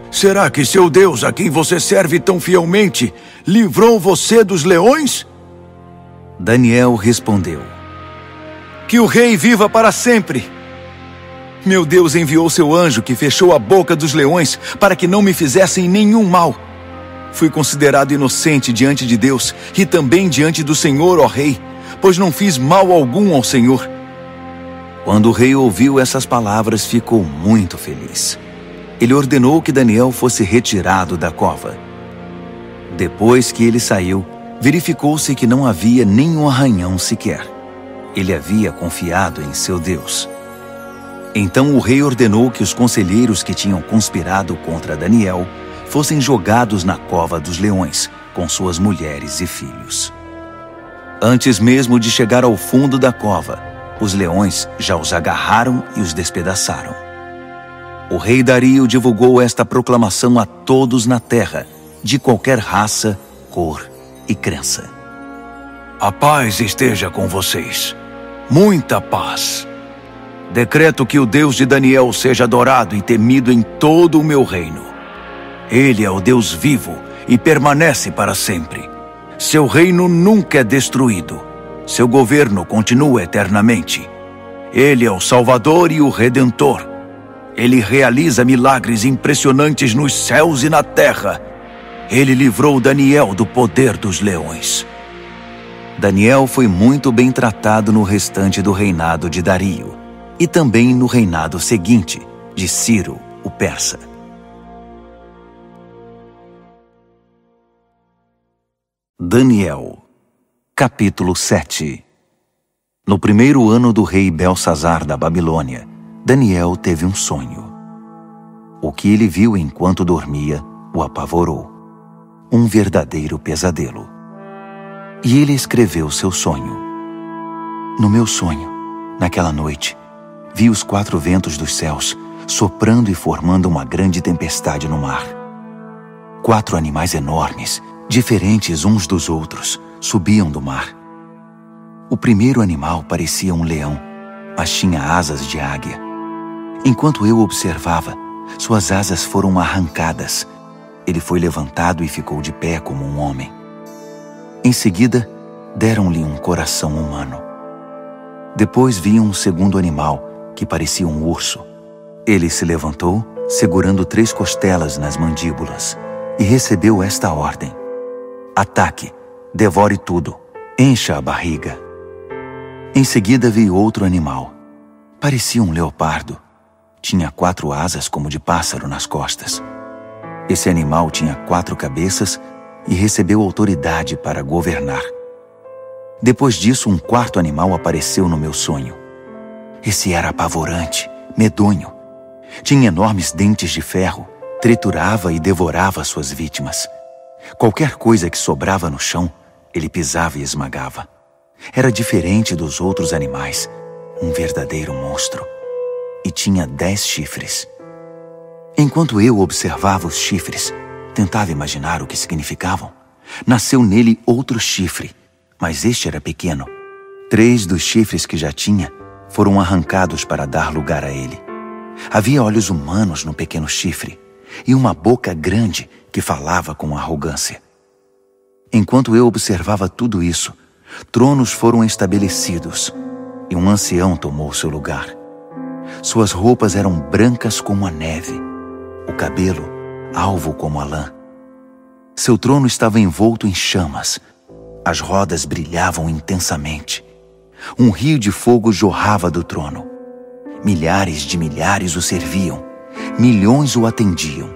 Será que seu Deus, a quem você serve tão fielmente, livrou você dos leões? Daniel respondeu: Que o rei viva para sempre! Meu Deus enviou seu anjo que fechou a boca dos leões para que não me fizessem nenhum mal. Fui considerado inocente diante de Deus e também diante do Senhor, ó rei, pois não fiz mal algum ao Senhor. Quando o rei ouviu essas palavras, ficou muito feliz. Ele ordenou que Daniel fosse retirado da cova. Depois que ele saiu, verificou-se que não havia nenhum arranhão sequer. Ele havia confiado em seu Deus. Então o rei ordenou que os conselheiros que tinham conspirado contra Daniel fossem jogados na cova dos leões, com suas mulheres e filhos. Antes mesmo de chegar ao fundo da cova, os leões já os agarraram e os despedaçaram. O rei Dario divulgou esta proclamação a todos na terra, de qualquer raça, cor e crença. A paz esteja com vocês. Muita paz. Decreto que o Deus de Daniel seja adorado e temido em todo o meu reino. Ele é o Deus vivo e permanece para sempre. Seu reino nunca é destruído. Seu governo continua eternamente. Ele é o Salvador e o Redentor. Ele realiza milagres impressionantes nos céus e na terra. Ele livrou Daniel do poder dos leões. Daniel foi muito bem tratado no restante do reinado de Dario e também no reinado seguinte, de Ciro, o persa. Daniel, capítulo 7. No primeiro ano do rei Belsazar da Babilônia, Daniel teve um sonho. O que ele viu enquanto dormia o apavorou. Um verdadeiro pesadelo. E ele escreveu seu sonho. No meu sonho, naquela noite, vi os 4 ventos dos céus soprando e formando uma grande tempestade no mar. 4 animais enormes, diferentes uns dos outros, subiam do mar. O primeiro animal parecia um leão, mas tinha asas de águia. Enquanto eu observava, suas asas foram arrancadas. Ele foi levantado e ficou de pé como um homem. Em seguida, deram-lhe um coração humano. Depois vi um segundo animal, que parecia um urso. Ele se levantou, segurando 3 costelas nas mandíbulas, e recebeu esta ordem: ataque, devore tudo, encha a barriga. Em seguida vi outro animal. Parecia um leopardo. Tinha 4 asas como de pássaro nas costas. Esse animal tinha 4 cabeças e recebeu autoridade para governar. Depois disso, um 4º animal apareceu no meu sonho. Esse era apavorante, medonho. Tinha enormes dentes de ferro, triturava e devorava suas vítimas. Qualquer coisa que sobrava no chão, ele pisava e esmagava. Era diferente dos outros animais, um verdadeiro monstro. E tinha 10 chifres. Enquanto eu observava os chifres, tentava imaginar o que significavam. Nasceu nele outro chifre, mas este era pequeno. 3 dos chifres que já tinha foram arrancados para dar lugar a ele. Havia olhos humanos no pequeno chifre e uma boca grande que falava com arrogância. Enquanto eu observava tudo isso, tronos foram estabelecidos e um ancião tomou seu lugar. Suas roupas eram brancas como a neve, o cabelo alvo como a lã. Seu trono estava envolto em chamas, as rodas brilhavam intensamente. Um rio de fogo jorrava do trono. Milhares de milhares o serviam, milhões o atendiam.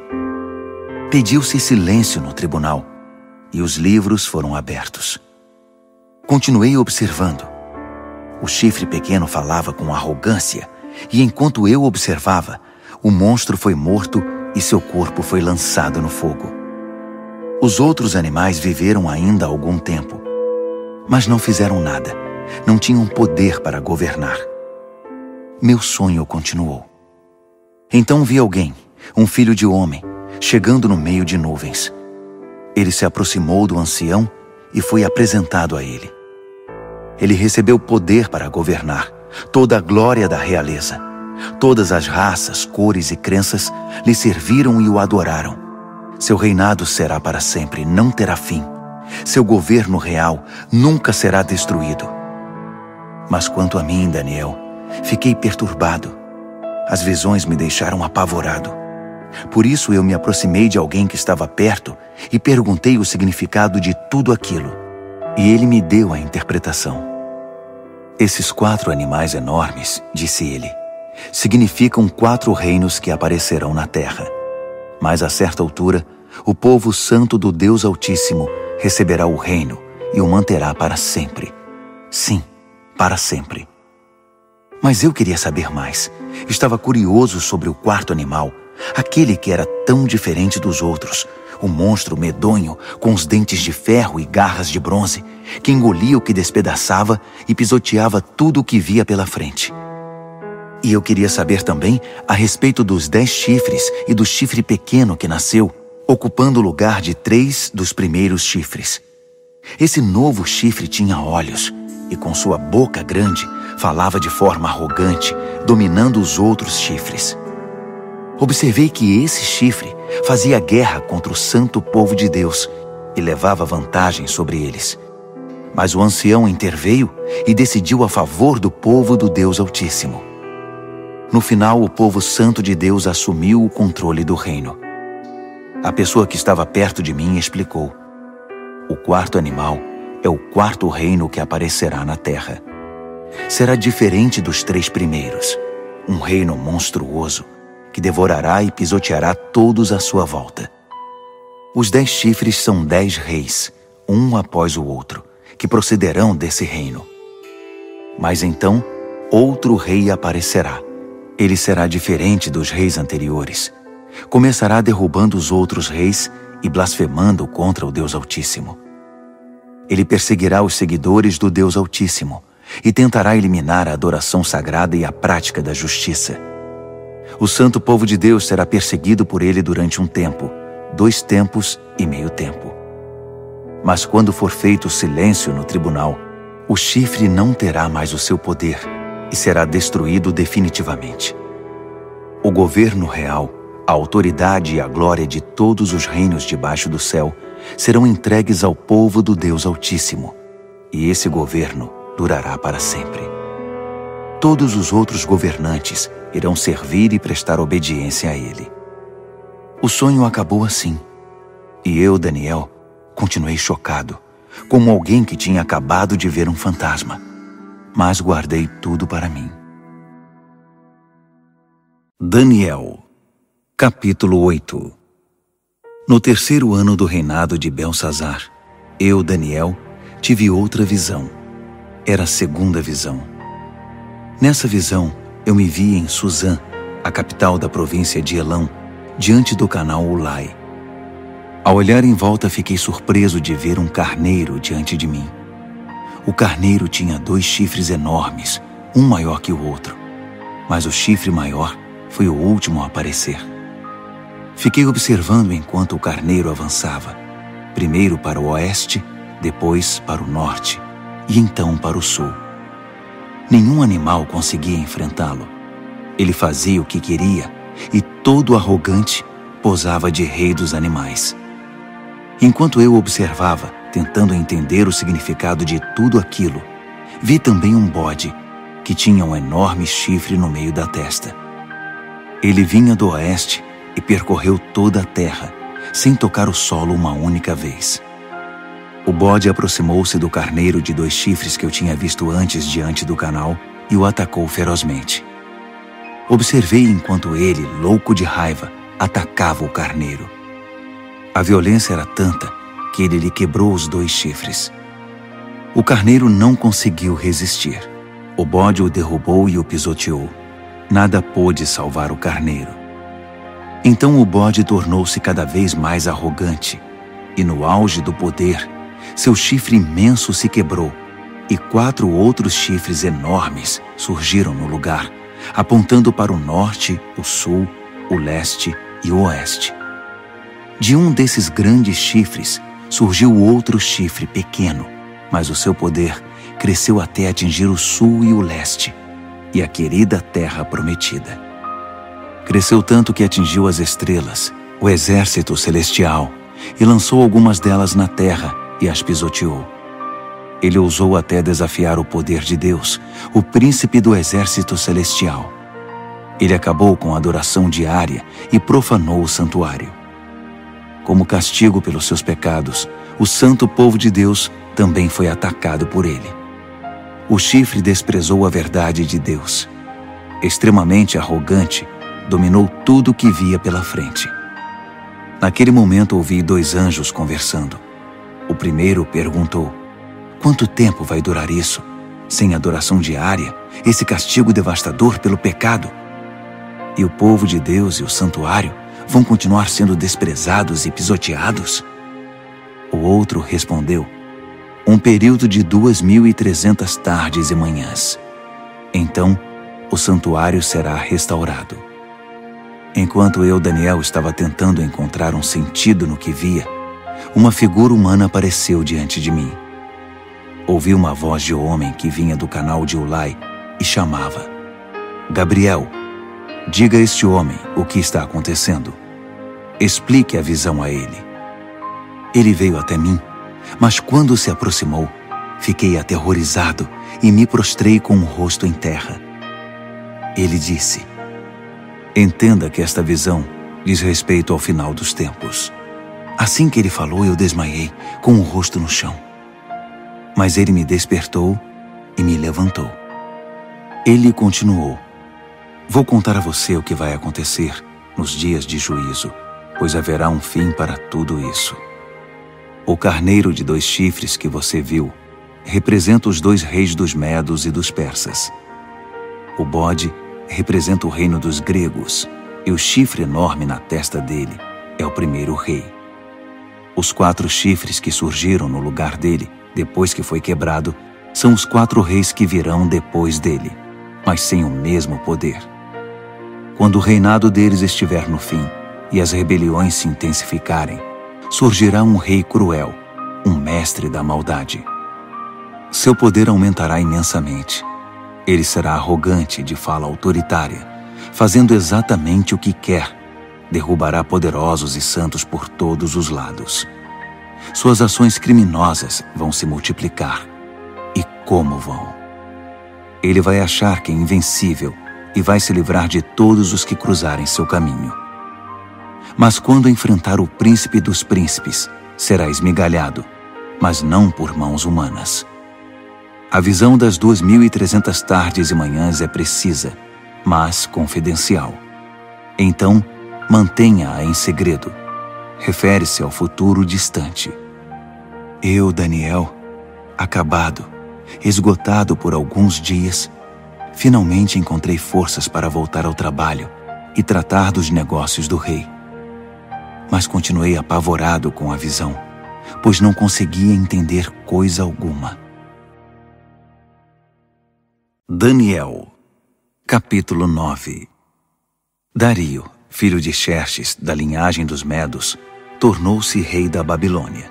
Pediu-se silêncio no tribunal e os livros foram abertos. Continuei observando. O chifre pequeno falava com arrogância e enquanto eu observava, o monstro foi morto e seu corpo foi lançado no fogo. Os outros animais viveram ainda algum tempo, mas não fizeram nada, não tinham poder para governar. Meu sonho continuou. Então vi alguém, um filho de homem, chegando no meio de nuvens. Ele se aproximou do ancião e foi apresentado a ele. Ele recebeu poder para governar, toda a glória da realeza. Todas as raças, cores e crenças lhe serviram e o adoraram. Seu reinado será para sempre, não terá fim. Seu governo real nunca será destruído. Mas quanto a mim, Daniel, fiquei perturbado. As visões me deixaram apavorado. Por isso eu me aproximei de alguém que estava perto e perguntei o significado de tudo aquilo. E ele me deu a interpretação. Esses 4 animais enormes, disse ele, significam 4 reinos que aparecerão na terra. Mas a certa altura, o povo santo do Deus Altíssimo receberá o reino e o manterá para sempre. Sim, para sempre. Mas eu queria saber mais. Estava curioso sobre o 4º animal, aquele que era tão diferente dos outros, o monstro medonho com os dentes de ferro e garras de bronze, que engolia o que despedaçava e pisoteava tudo o que via pela frente. E eu queria saber também a respeito dos 10 chifres e do chifre pequeno que nasceu, ocupando o lugar de 3 dos primeiros chifres. Esse novo chifre tinha olhos e com sua boca grande falava de forma arrogante, dominando os outros chifres. Observei que esse chifre fazia guerra contra o santo povo de Deus e levava vantagem sobre eles. Mas o ancião interveio e decidiu a favor do povo do Deus Altíssimo. No final, o povo santo de Deus assumiu o controle do reino. A pessoa que estava perto de mim explicou: o quarto animal é o quarto reino que aparecerá na terra. Será diferente dos 3 primeiros, um reino monstruoso que devorará e pisoteará todos à sua volta. Os 10 chifres são 10 reis, um após o outro, que procederão desse reino. Mas então, outro rei aparecerá. Ele será diferente dos reis anteriores. Começará derrubando os outros reis e blasfemando contra o Deus Altíssimo. Ele perseguirá os seguidores do Deus Altíssimo e tentará eliminar a adoração sagrada e a prática da justiça. O santo povo de Deus será perseguido por ele durante um tempo, 2 tempos e meio tempo. Mas quando for feito silêncio no tribunal, o chifre não terá mais o seu poder e será destruído definitivamente. O governo real, a autoridade e a glória de todos os reinos debaixo do céu serão entregues ao povo do Deus Altíssimo, e esse governo durará para sempre. Todos os outros governantes irão servir e prestar obediência a ele. O sonho acabou assim, e eu, Daniel, continuei chocado, como alguém que tinha acabado de ver um fantasma, mas guardei tudo para mim. Daniel, capítulo 8. No 3º ano do reinado de Belsazar, eu, Daniel, tive outra visão. Era a 2ª visão. Nessa visão, eu me vi em Suzã, a capital da província de Elão, diante do canal Ulai. Ao olhar em volta, fiquei surpreso de ver um carneiro diante de mim. O carneiro tinha 2 chifres enormes, um maior que o outro, mas o chifre maior foi o último a aparecer. Fiquei observando enquanto o carneiro avançava, primeiro para o oeste, depois para o norte e então para o sul. Nenhum animal conseguia enfrentá-lo. Ele fazia o que queria e, todo arrogante, posava de rei dos animais. Enquanto eu observava, tentando entender o significado de tudo aquilo, vi também um bode que tinha um enorme chifre no meio da testa. Ele vinha do oeste e percorreu toda a terra, sem tocar o solo uma única vez. O bode aproximou-se do carneiro de 2 chifres que eu tinha visto antes diante do canal e o atacou ferozmente. Observei enquanto ele, louco de raiva, atacava o carneiro. A violência era tanta que ele lhe quebrou os 2 chifres. O carneiro não conseguiu resistir. O bode o derrubou e o pisoteou. Nada pôde salvar o carneiro. Então o bode tornou-se cada vez mais arrogante, e no auge do poder, seu chifre imenso se quebrou, e 4 outros chifres enormes surgiram no lugar, apontando para o norte, o sul, o leste e o oeste. De um desses grandes chifres surgiu outro chifre pequeno, mas o seu poder cresceu até atingir o sul e o leste, e a querida terra prometida. Cresceu tanto que atingiu as estrelas, o exército celestial, e lançou algumas delas na terra e as pisoteou. Ele ousou até desafiar o poder de Deus, o príncipe do exército celestial. Ele acabou com a adoração diária e profanou o santuário. Como castigo pelos seus pecados, o santo povo de Deus também foi atacado por ele. O chifre desprezou a verdade de Deus. Extremamente arrogante, dominou tudo o que via pela frente. Naquele momento ouvi 2 anjos conversando. O primeiro perguntou: quanto tempo vai durar isso? Sem adoração diária, esse castigo devastador pelo pecado? E o povo de Deus e o santuário vão continuar sendo desprezados e pisoteados? O outro respondeu: um período de 2.300 tardes e manhãs. Então, o santuário será restaurado. Enquanto eu, Daniel, estava tentando encontrar um sentido no que via, uma figura humana apareceu diante de mim. Ouvi uma voz de homem que vinha do canal de Ulai e chamava: Gabriel, diga a este homem o que está acontecendo. Explique a visão a ele. Ele veio até mim, mas quando se aproximou, fiquei aterrorizado e me prostrei com o rosto em terra. Ele disse: Entenda que esta visão diz respeito ao final dos tempos. Assim que ele falou, eu desmaiei, com o rosto no chão. Mas ele me despertou e me levantou. Ele continuou: vou contar a você o que vai acontecer nos dias de juízo, pois haverá um fim para tudo isso. O carneiro de 2 chifres que você viu representa os 2 reis dos Medos e dos Persas. O bode representa o reino dos gregos, e o chifre enorme na testa dele é o primeiro rei. Os 4 chifres que surgiram no lugar dele, depois que foi quebrado, são os 4 reis que virão depois dele, mas sem o mesmo poder. Quando o reinado deles estiver no fim e as rebeliões se intensificarem, surgirá um rei cruel, um mestre da maldade. Seu poder aumentará imensamente. Ele será arrogante, de fala autoritária, fazendo exatamente o que quer. Derrubará poderosos e santos por todos os lados. Suas ações criminosas vão se multiplicar. E como vão? Ele vai achar que é invencível e vai se livrar de todos os que cruzarem seu caminho. Mas quando enfrentar o príncipe dos príncipes, será esmigalhado, mas não por mãos humanas. A visão das 2.300 tardes e manhãs é precisa, mas confidencial. Então, mantenha-a em segredo. Refere-se ao futuro distante. Eu, Daniel, acabado, esgotado por alguns dias, finalmente encontrei forças para voltar ao trabalho e tratar dos negócios do rei. Mas continuei apavorado com a visão, pois não conseguia entender coisa alguma. Daniel, capítulo 9. Dario, filho de Xerxes, da linhagem dos Medos, tornou-se rei da Babilônia.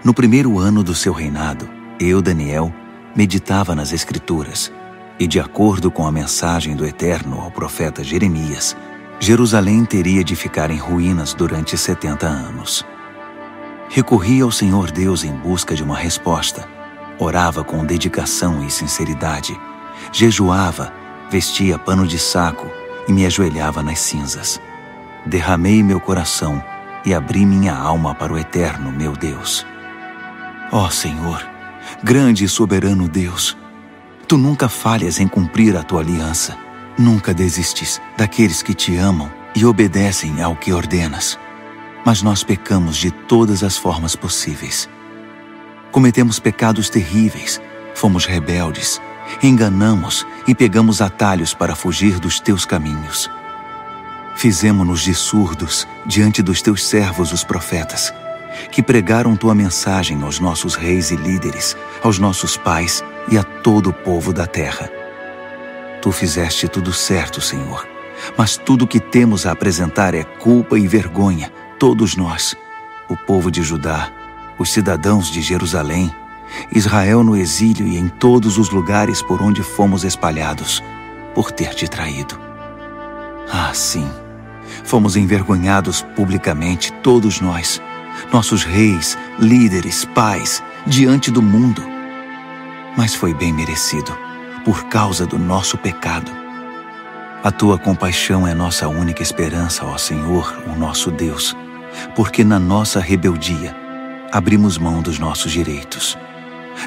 No primeiro ano do seu reinado, eu, Daniel, meditava nas Escrituras, e de acordo com a mensagem do Eterno ao profeta Jeremias, Jerusalém teria de ficar em ruínas durante 70 anos. Recorri ao Senhor Deus em busca de uma resposta, orava com dedicação e sinceridade, jejuava, vestia pano de saco e me ajoelhava nas cinzas. Derramei meu coração e abri minha alma para o Eterno, meu Deus. Ó Senhor, grande e soberano Deus, Tu nunca falhas em cumprir a Tua aliança. Nunca desistes daqueles que Te amam e obedecem ao que ordenas. Mas nós pecamos de todas as formas possíveis. Cometemos pecados terríveis, fomos rebeldes, enganamos e pegamos atalhos para fugir dos Teus caminhos. Fizemo-nos de surdos diante dos Teus servos, os profetas, que pregaram Tua mensagem aos nossos reis e líderes, aos nossos pais e a todo o povo da terra. Tu fizeste tudo certo, Senhor, mas tudo que temos a apresentar é culpa e vergonha, todos nós, o povo de Judá, os cidadãos de Jerusalém, Israel no exílio e em todos os lugares por onde fomos espalhados, por ter Te traído. Ah, sim, fomos envergonhados publicamente, todos nós, nossos reis, líderes, pais, diante do mundo. Mas foi bem merecido, por causa do nosso pecado. A Tua compaixão é nossa única esperança, ó Senhor, o nosso Deus, porque na nossa rebeldia abrimos mão dos nossos direitos.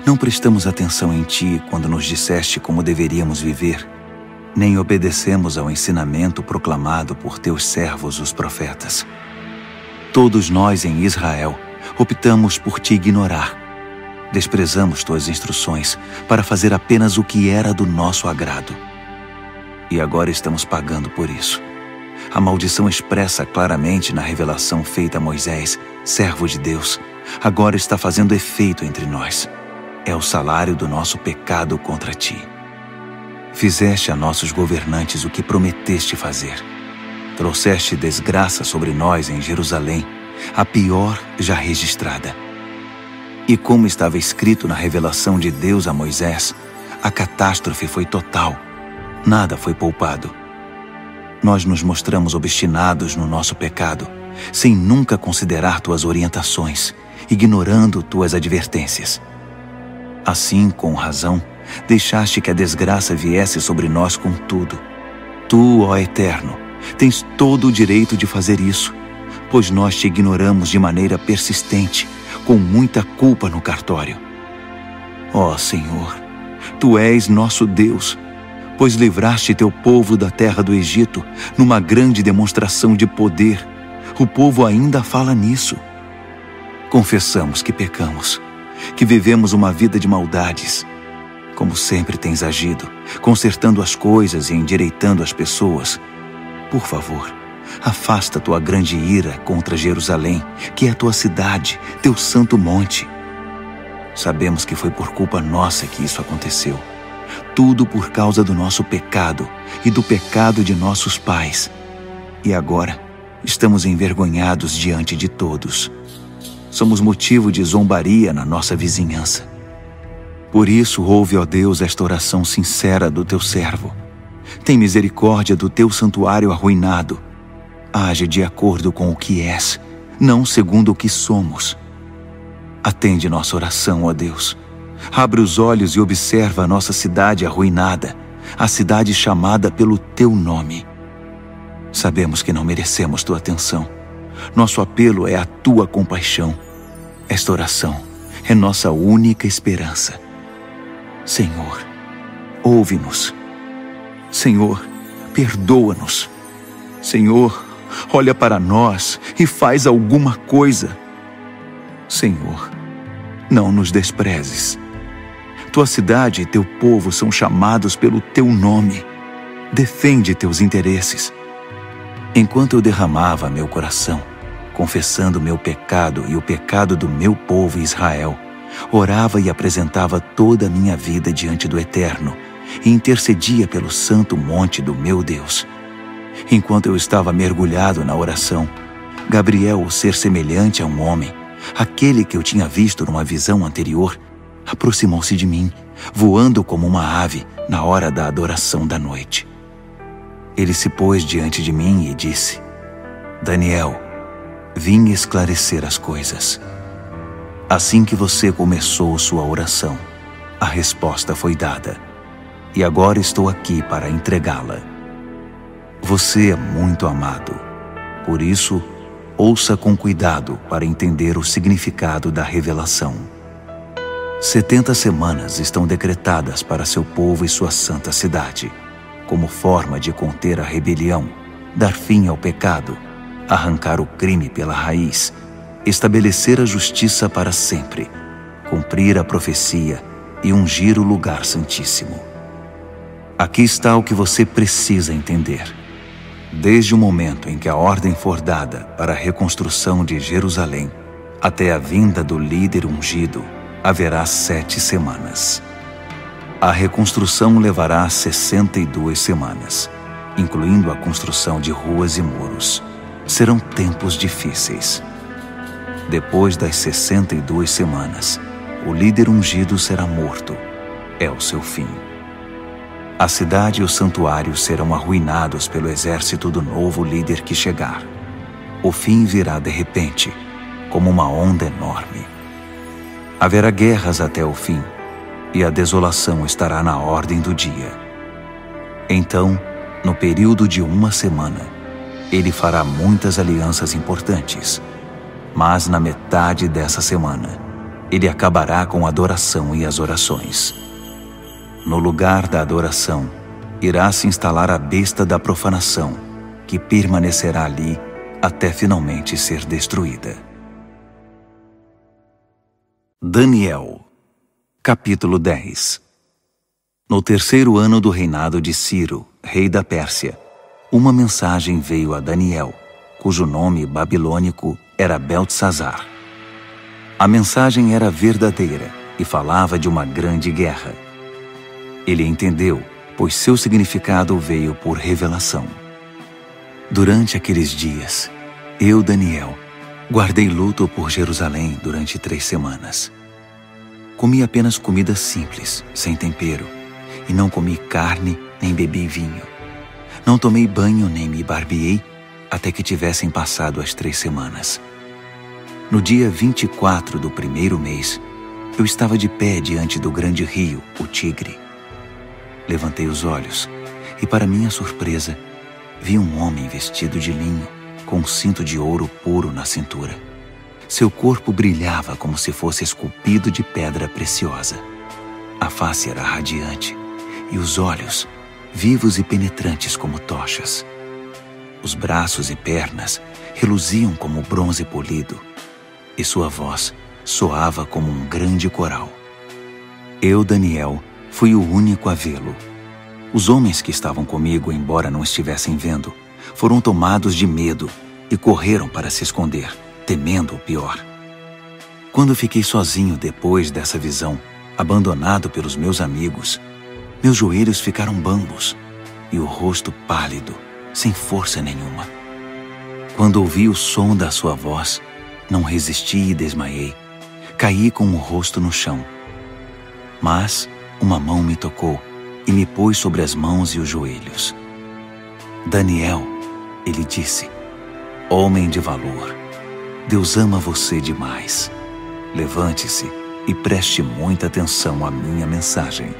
Não prestamos atenção em Ti quando nos disseste como deveríamos viver, nem obedecemos ao ensinamento proclamado por Teus servos, os profetas. Todos nós em Israel optamos por Te ignorar. Desprezamos Tuas instruções para fazer apenas o que era do nosso agrado. E agora estamos pagando por isso. A maldição expressa claramente na revelação feita a Moisés, servo de Deus, agora está fazendo efeito entre nós. É o salário do nosso pecado contra Ti. Fizeste a nossos governantes o que prometeste fazer. Trouxeste desgraça sobre nós em Jerusalém, a pior já registrada. E como estava escrito na revelação de Deus a Moisés, a catástrofe foi total. Nada foi poupado. Nós nos mostramos obstinados no nosso pecado, sem nunca considerar Tuas orientações, ignorando Tuas advertências. Assim, com razão, deixaste que a desgraça viesse sobre nós com tudo. Tu, ó Eterno, Tens todo o direito de fazer isso, pois nós te ignoramos de maneira persistente, com muita culpa no cartório. Ó Senhor, Tu és nosso Deus, pois livraste Teu povo da terra do Egito numa grande demonstração de poder. O povo ainda fala nisso. Confessamos que pecamos, que vivemos uma vida de maldades. Como sempre tens agido, consertando as coisas e endireitando as pessoas. Por favor, afasta Tua grande ira contra Jerusalém, que é Tua cidade, Teu santo monte. Sabemos que foi por culpa nossa que isso aconteceu. Tudo por causa do nosso pecado e do pecado de nossos pais. E agora estamos envergonhados diante de todos. Somos motivo de zombaria na nossa vizinhança. Por isso, ouve, ó Deus, esta oração sincera do Teu servo. Tem misericórdia do Teu santuário arruinado. Age de acordo com o que és, não segundo o que somos. Atende nossa oração, ó Deus. Abre os olhos e observa a nossa cidade arruinada, a cidade chamada pelo Teu nome. Sabemos que não merecemos Tua atenção. Nosso apelo é a Tua compaixão. Esta oração é nossa única esperança. Senhor, ouve-nos. Senhor, perdoa-nos. Senhor, olha para nós e faz alguma coisa. Senhor, não nos desprezes. Tua cidade e Teu povo são chamados pelo Teu nome. Defende Teus interesses. Enquanto eu derramava meu coração, confessando meu pecado e o pecado do meu povo Israel, orava e apresentava toda a minha vida diante do Eterno e intercedia pelo santo monte do meu Deus. Enquanto eu estava mergulhado na oração, Gabriel, o ser semelhante a um homem, aquele que eu tinha visto numa visão anterior, aproximou-se de mim, voando como uma ave na hora da adoração da noite. Ele se pôs diante de mim e disse: Daniel, vim esclarecer as coisas. Assim que você começou sua oração, a resposta foi dada, e agora estou aqui para entregá-la. Você é muito amado, por isso, ouça com cuidado para entender o significado da revelação. 70 semanas estão decretadas para seu povo e sua santa cidade, como forma de conter a rebelião, dar fim ao pecado, arrancar o crime pela raiz, estabelecer a justiça para sempre, cumprir a profecia e ungir o lugar santíssimo. Aqui está o que você precisa entender. Desde o momento em que a ordem for dada para a reconstrução de Jerusalém, até a vinda do líder ungido, haverá 7 semanas. A reconstrução levará 62 semanas, incluindo a construção de ruas e muros. Serão tempos difíceis. Depois das 62 semanas, o líder ungido será morto. É o seu fim. A cidade e o santuário serão arruinados pelo exército do novo líder que chegar. O fim virá de repente, como uma onda enorme. Haverá guerras até o fim, e a desolação estará na ordem do dia. Então, no período de 1 semana, ele fará muitas alianças importantes. Mas na metade dessa semana, ele acabará com a adoração e as orações. No lugar da adoração, irá se instalar a besta da profanação, que permanecerá ali até finalmente ser destruída. Daniel, capítulo 10. No 3º ano do reinado de Ciro, rei da Pérsia, uma mensagem veio a Daniel, cujo nome babilônico era Beltesazar. A mensagem era verdadeira e falava de uma grande guerra. Ele entendeu, pois seu significado veio por revelação. Durante aqueles dias, eu, Daniel, guardei luto por Jerusalém durante 3 semanas. Comi apenas comida simples, sem tempero, e não comi carne nem bebi vinho. Não tomei banho nem me barbeei até que tivessem passado as 3 semanas. No dia 24 do 1º mês, eu estava de pé diante do grande rio, o Tigre. Levantei os olhos e, para minha surpresa, vi um homem vestido de linho, com um cinto de ouro puro na cintura. Seu corpo brilhava como se fosse esculpido de pedra preciosa. A face era radiante e os olhos, vivos e penetrantes como tochas. Os braços e pernas reluziam como bronze polido e sua voz soava como um grande coral. Eu, Daniel, fui o único a vê-lo. Os homens que estavam comigo, embora não estivessem vendo, foram tomados de medo e correram para se esconder, temendo o pior. Quando fiquei sozinho depois dessa visão, abandonado pelos meus amigos, meus joelhos ficaram bambos e o rosto pálido, sem força nenhuma. Quando ouvi o som da sua voz, não resisti e desmaiei. Caí com o rosto no chão. Mas uma mão me tocou e me pôs sobre as mãos e os joelhos. Daniel, ele disse, homem de valor, Deus ama você demais. Levante-se e preste muita atenção à minha mensagem.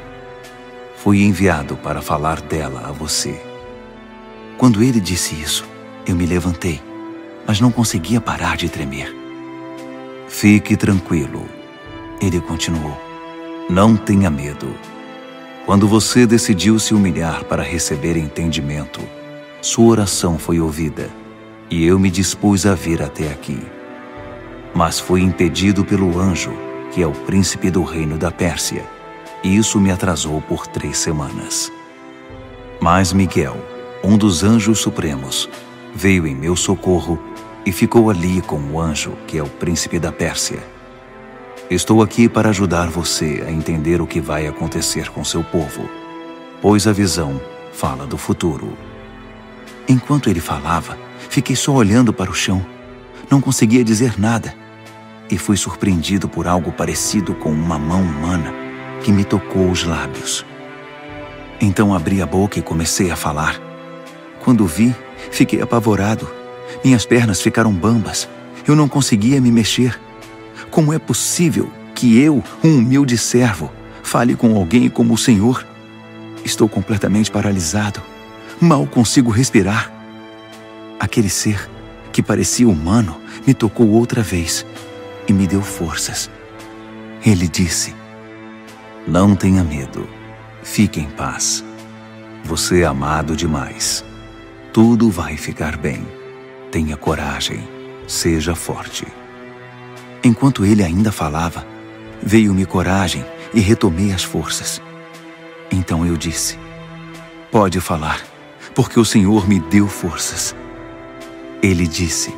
Fui enviado para falar dela a você. Quando ele disse isso, eu me levantei, mas não conseguia parar de tremer. Fique tranquilo, ele continuou. Não tenha medo. Quando você decidiu se humilhar para receber entendimento, sua oração foi ouvida, e eu me dispus a vir até aqui. Mas fui impedido pelo anjo, que é o príncipe do reino da Pérsia, e isso me atrasou por 3 semanas. Mas Miguel, um dos anjos supremos, veio em meu socorro e ficou ali com o anjo, que é o príncipe da Pérsia. Estou aqui para ajudar você a entender o que vai acontecer com seu povo, pois a visão fala do futuro. Enquanto ele falava, fiquei só olhando para o chão. Não conseguia dizer nada. E fui surpreendido por algo parecido com uma mão humana que me tocou os lábios. Então abri a boca e comecei a falar. Quando vi, fiquei apavorado. Minhas pernas ficaram bambas. Eu não conseguia me mexer. Como é possível que eu, um humilde servo, fale com alguém como o Senhor? Estou completamente paralisado. Mal consigo respirar. Aquele ser, que parecia humano, me tocou outra vez e me deu forças. Ele disse, não tenha medo. Fique em paz. Você é amado demais. Tudo vai ficar bem. Tenha coragem. Seja forte. Enquanto ele ainda falava, veio-me coragem e retomei as forças. Então eu disse, pode falar, porque o Senhor me deu forças. Ele disse,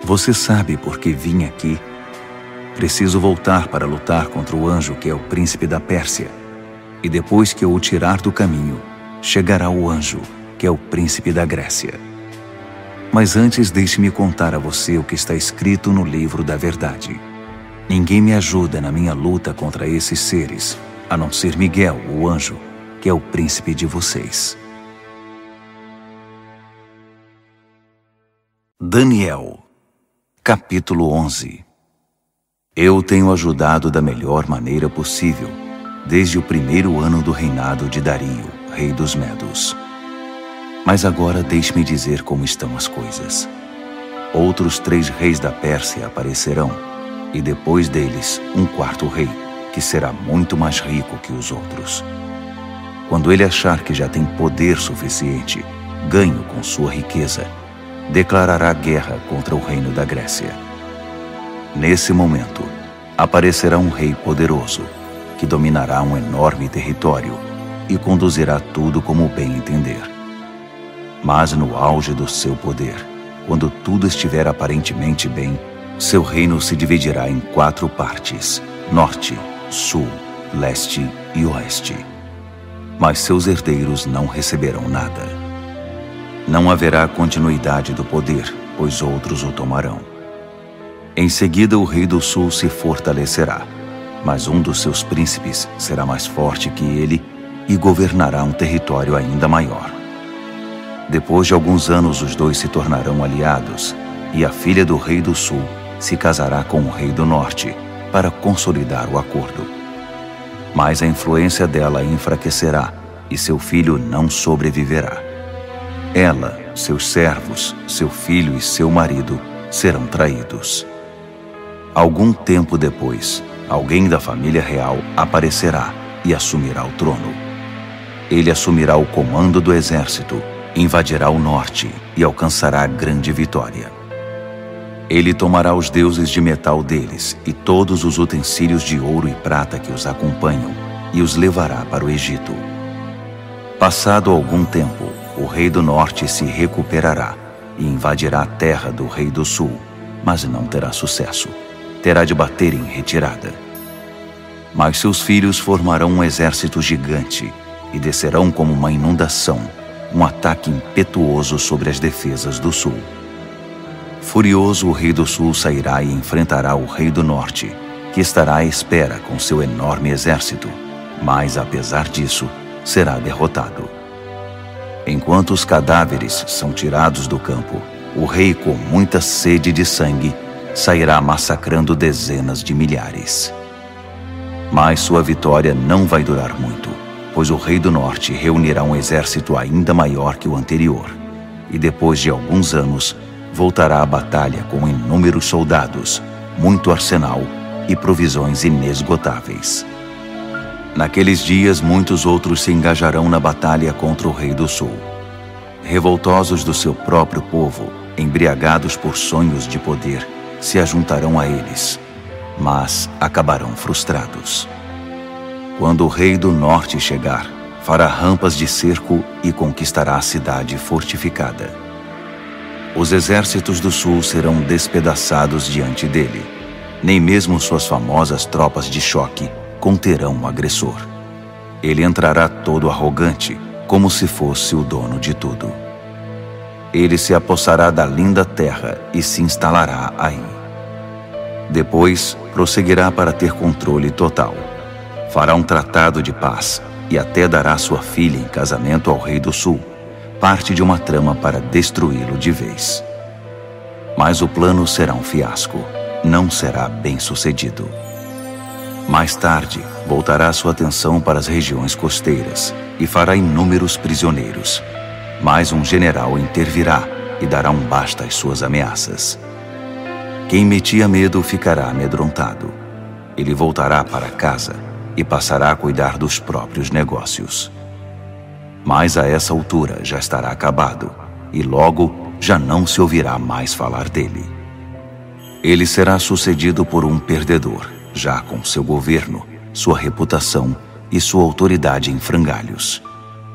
você sabe por que vim aqui? Preciso voltar para lutar contra o anjo que é o príncipe da Pérsia. E depois que eu o tirar do caminho, chegará o anjo que é o príncipe da Grécia. Mas antes deixe-me contar a você o que está escrito no livro da verdade. Ninguém me ajuda na minha luta contra esses seres, a não ser Miguel, o anjo, que é o príncipe de vocês. Daniel, capítulo 11. Eu tenho ajudado da melhor maneira possível, desde o 1º ano do reinado de Dario, rei dos Medos. Mas agora deixe-me dizer como estão as coisas. Outros 3 reis da Pérsia aparecerão, e depois deles um 4º rei, que será muito mais rico que os outros. Quando ele achar que já tem poder suficiente, ganho com sua riqueza, declarará guerra contra o reino da Grécia. Nesse momento, aparecerá um rei poderoso, que dominará um enorme território e conduzirá tudo como bem entender. Mas no auge do seu poder, quando tudo estiver aparentemente bem, seu reino se dividirá em 4 partes: norte, sul, leste e oeste. Mas seus herdeiros não receberão nada. Não haverá continuidade do poder, pois outros o tomarão. Em seguida, o rei do sul se fortalecerá, mas um dos seus príncipes será mais forte que ele e governará um território ainda maior. Depois de alguns anos, os dois se tornarão aliados, e a filha do rei do sul se casará com o rei do norte para consolidar o acordo. Mas a influência dela enfraquecerá, e seu filho não sobreviverá. ela, seus servos, seu filho e seu marido serão traídos. Algum tempo depois, alguém da família real aparecerá e assumirá o trono. Ele assumirá o comando do exército, invadirá o norte e alcançará grande vitória. Ele tomará os deuses de metal deles e todos os utensílios de ouro e prata que os acompanham e os levará para o Egito. Passado algum tempo, o rei do norte se recuperará e invadirá a terra do rei do sul, mas não terá sucesso. Terá de bater em retirada. Mas seus filhos formarão um exército gigante e descerão como uma inundação, um ataque impetuoso sobre as defesas do sul. Furioso, o rei do sul sairá e enfrentará o rei do norte, que estará à espera com seu enorme exército, mas, apesar disso, será derrotado. Enquanto os cadáveres são tirados do campo, o rei, com muita sede de sangue, sairá massacrando dezenas de milhares. Mas sua vitória não vai durar muito, pois o rei do norte reunirá um exército ainda maior que o anterior, e depois de alguns anos, voltará à batalha com inúmeros soldados, muito arsenal e provisões inesgotáveis. Naqueles dias, muitos outros se engajarão na batalha contra o rei do sul. Revoltosos do seu próprio povo, embriagados por sonhos de poder, se ajuntarão a eles, mas acabarão frustrados. Quando o rei do norte chegar, fará rampas de cerco e conquistará a cidade fortificada. Os exércitos do sul serão despedaçados diante dele. Nem mesmo suas famosas tropas de choque conterão o agressor. Ele entrará todo arrogante, como se fosse o dono de tudo. Ele se apossará da linda terra e se instalará aí. Depois, prosseguirá para ter controle total. Fará um tratado de paz e até dará sua filha em casamento ao rei do sul, parte de uma trama para destruí-lo de vez. Mas o plano será um fiasco, não será bem sucedido. Mais tarde, voltará sua atenção para as regiões costeiras e fará inúmeros prisioneiros. Mas um general intervirá e dará um basta às suas ameaças. Quem metia medo ficará amedrontado. Ele voltará para casa e passará a cuidar dos próprios negócios. Mas a essa altura já estará acabado e logo já não se ouvirá mais falar dele. Ele será sucedido por um perdedor, já com seu governo, sua reputação e sua autoridade em frangalhos.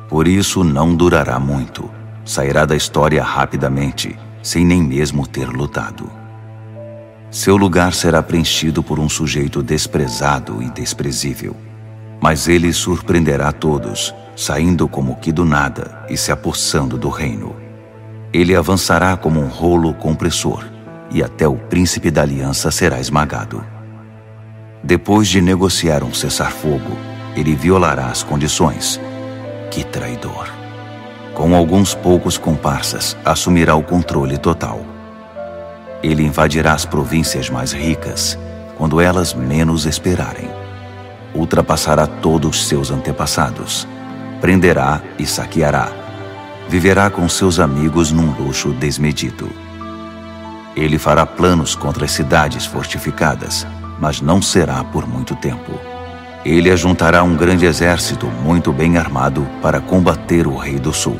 Por isso não durará muito, sairá da história rapidamente, sem nem mesmo ter lutado. Seu lugar será preenchido por um sujeito desprezado e desprezível. Mas ele surpreenderá todos, saindo como que do nada e se apossando do reino. Ele avançará como um rolo compressor, e até o príncipe da aliança será esmagado. Depois de negociar um cessar-fogo, ele violará as condições. Que traidor! Com alguns poucos comparsas, assumirá o controle total. Ele invadirá as províncias mais ricas, quando elas menos esperarem. Ultrapassará todos seus antepassados. Prenderá e saqueará. Viverá com seus amigos num luxo desmedido. Ele fará planos contra as cidades fortificadas, mas não será por muito tempo. Ele ajuntará um grande exército muito bem armado para combater o rei do sul.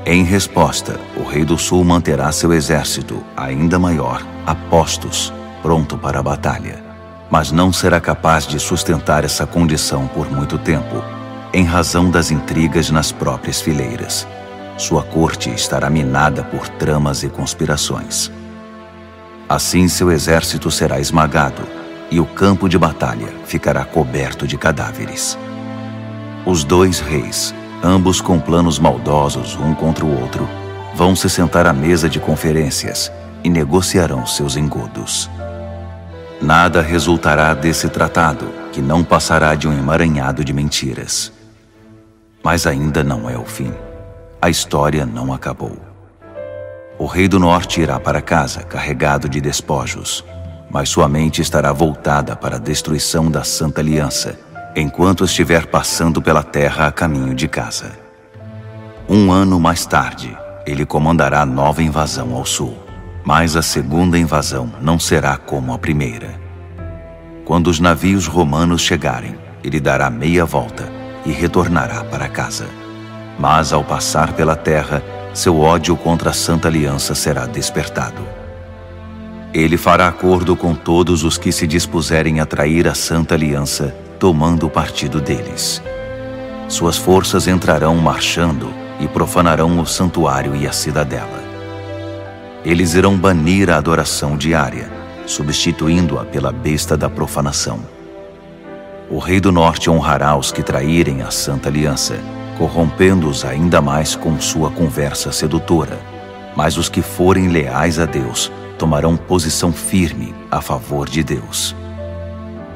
Em resposta, o rei do sul manterá seu exército, ainda maior, a postos, pronto para a batalha. Mas não será capaz de sustentar essa condição por muito tempo, em razão das intrigas nas próprias fileiras. Sua corte estará minada por tramas e conspirações. Assim seu exército será esmagado, e o campo de batalha ficará coberto de cadáveres. Os dois reis, ambos com planos maldosos um contra o outro, vão se sentar à mesa de conferências e negociarão seus engodos. Nada resultará desse tratado, que não passará de um emaranhado de mentiras. Mas ainda não é o fim. A história não acabou. O rei do norte irá para casa carregado de despojos, mas sua mente estará voltada para a destruição da Santa Aliança, enquanto estiver passando pela terra a caminho de casa. Um ano mais tarde, ele comandará nova invasão ao sul. Mas a segunda invasão não será como a primeira. Quando os navios romanos chegarem, ele dará meia volta e retornará para casa. Mas ao passar pela terra, seu ódio contra a Santa Aliança será despertado. Ele fará acordo com todos os que se dispuserem a trair a Santa Aliança, tomando o partido deles. Suas forças entrarão marchando e profanarão o santuário e a cidadela. Eles irão banir a adoração diária, substituindo-a pela besta da profanação. O rei do norte honrará os que traírem a Santa Aliança, corrompendo-os ainda mais com sua conversa sedutora. Mas os que forem leais a Deus tomarão posição firme a favor de Deus.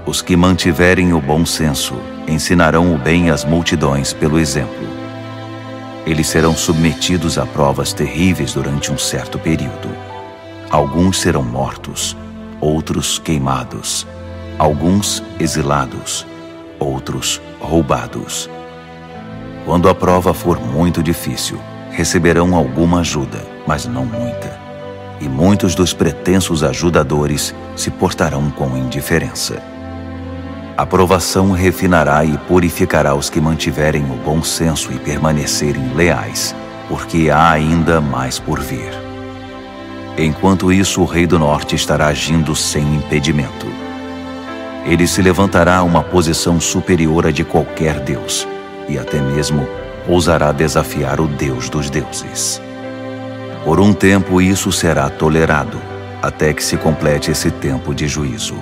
Os que mantiverem o bom senso ensinarão o bem às multidões pelo exemplo. Eles serão submetidos a provas terríveis durante um certo período. Alguns serão mortos, outros queimados, alguns exilados, outros roubados. Quando a prova for muito difícil, receberão alguma ajuda, mas não muita. E muitos dos pretensos ajudadores se portarão com indiferença. A provação refinará e purificará os que mantiverem o bom senso e permanecerem leais, porque há ainda mais por vir. Enquanto isso, o rei do norte estará agindo sem impedimento. Ele se levantará a uma posição superior à de qualquer deus, e até mesmo ousará desafiar o Deus dos deuses. Por um tempo isso será tolerado, até que se complete esse tempo de juízo.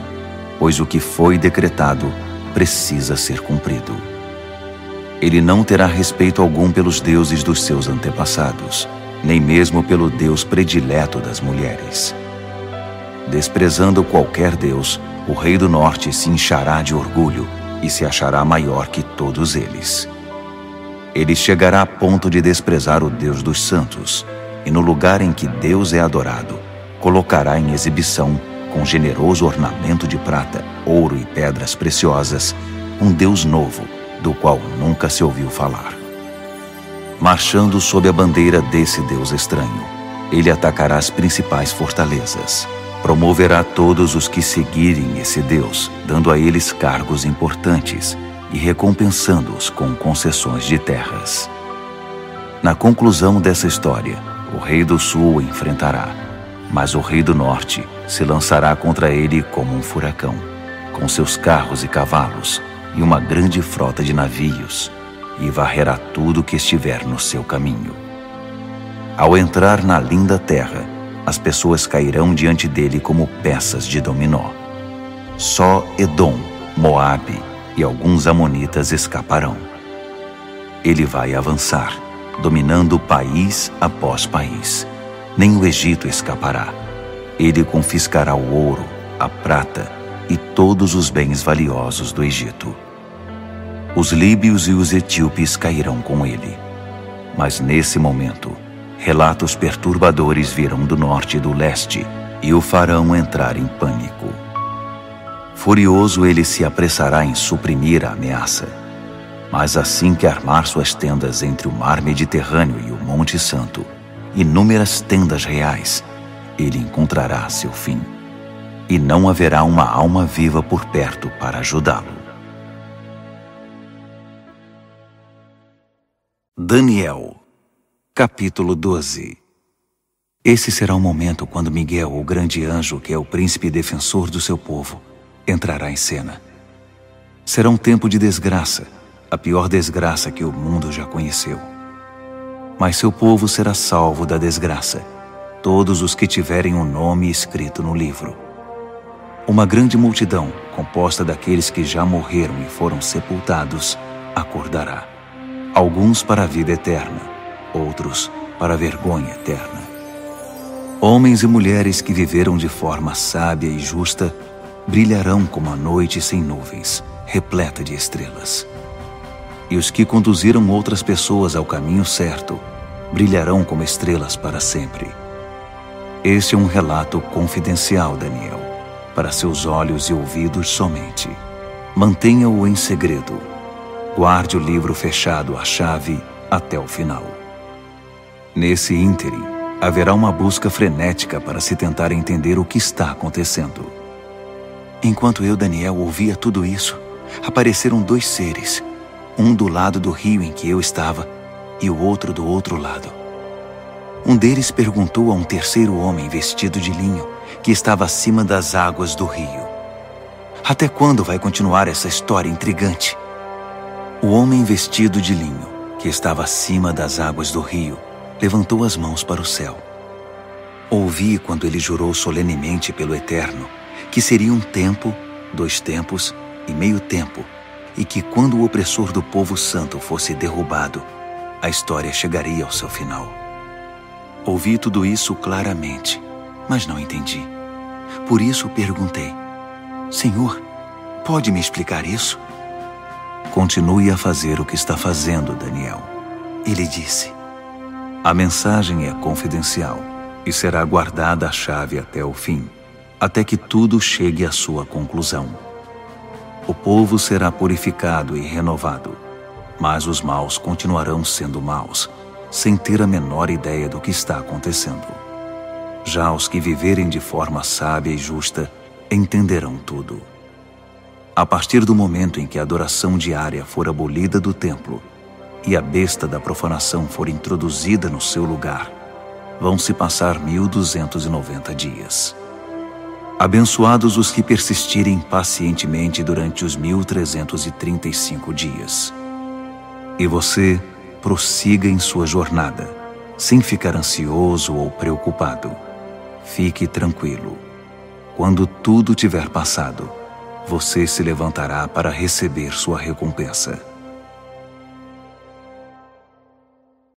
Pois o que foi decretado precisa ser cumprido. Ele não terá respeito algum pelos deuses dos seus antepassados, nem mesmo pelo Deus predileto das mulheres. Desprezando qualquer Deus, o rei do norte se inchará de orgulho e se achará maior que todos eles. Ele chegará a ponto de desprezar o Deus dos santos, e no lugar em que Deus é adorado, colocará em exibição, com generoso ornamento de prata, ouro e pedras preciosas, um Deus novo, do qual nunca se ouviu falar. Marchando sob a bandeira desse Deus estranho, ele atacará as principais fortalezas. Promoverá todos os que seguirem esse Deus, dando a eles cargos importantes e recompensando-os com concessões de terras. Na conclusão dessa história, o rei do sul o enfrentará, mas o rei do norte se lançará contra ele como um furacão, com seus carros e cavalos e uma grande frota de navios, e varrerá tudo que estiver no seu caminho. Ao entrar na linda terra, as pessoas cairão diante dele como peças de dominó. Só Edom, Moabe e alguns amonitas escaparão. Ele vai avançar, dominando país após país. Nem o Egito escapará. Ele confiscará o ouro, a prata e todos os bens valiosos do Egito. Os líbios e os etíopes cairão com ele. Mas nesse momento, relatos perturbadores virão do norte e do leste e o farão entrar em pânico. Furioso, ele se apressará em suprimir a ameaça. Mas assim que armar suas tendas entre o mar Mediterrâneo e o Monte Santo, inúmeras tendas reais, ele encontrará seu fim. E não haverá uma alma viva por perto para ajudá-lo. Daniel, capítulo 12. Esse será o momento quando Miguel, o grande anjo, que é o príncipe defensor do seu povo, entrará em cena. Será um tempo de desgraça, a pior desgraça que o mundo já conheceu. Mas seu povo será salvo da desgraça, todos os que tiverem o nome escrito no livro. Uma grande multidão, composta daqueles que já morreram e foram sepultados, acordará. Alguns para a vida eterna, outros para a vergonha eterna. Homens e mulheres que viveram de forma sábia e justa brilharão como a noite sem nuvens, repleta de estrelas. E os que conduziram outras pessoas ao caminho certo brilharão como estrelas para sempre. Este é um relato confidencial, Daniel, para seus olhos e ouvidos somente. Mantenha-o em segredo. Guarde o livro fechado à chave até o final. Nesse ínterim, haverá uma busca frenética para se tentar entender o que está acontecendo. Enquanto eu, Daniel, ouvia tudo isso, apareceram 2 seres, um do lado do rio em que eu estava e o outro do outro lado. Um deles perguntou a um terceiro homem vestido de linho que estava acima das águas do rio: até quando vai continuar essa história intrigante? O homem vestido de linho, que estava acima das águas do rio, levantou as mãos para o céu. Ouvi quando ele jurou solenemente pelo Eterno que seria um tempo, 2 tempos e meio tempo, e que quando o opressor do povo santo fosse derrubado, a história chegaria ao seu final. Ouvi tudo isso claramente, mas não entendi. Por isso perguntei: Senhor, pode me explicar isso? Continue a fazer o que está fazendo, Daniel. Ele disse: a mensagem é confidencial e será guardada a chave até o fim, até que tudo chegue à sua conclusão. O povo será purificado e renovado, mas os maus continuarão sendo maus, sem ter a menor ideia do que está acontecendo. Já os que viverem de forma sábia e justa entenderão tudo. A partir do momento em que a adoração diária for abolida do templo e a besta da profanação for introduzida no seu lugar, vão se passar 1290 dias. Abençoados os que persistirem pacientemente durante os 1335 dias. E você prossiga em sua jornada, sem ficar ansioso ou preocupado. Fique tranquilo. Quando tudo tiver passado, você se levantará para receber sua recompensa.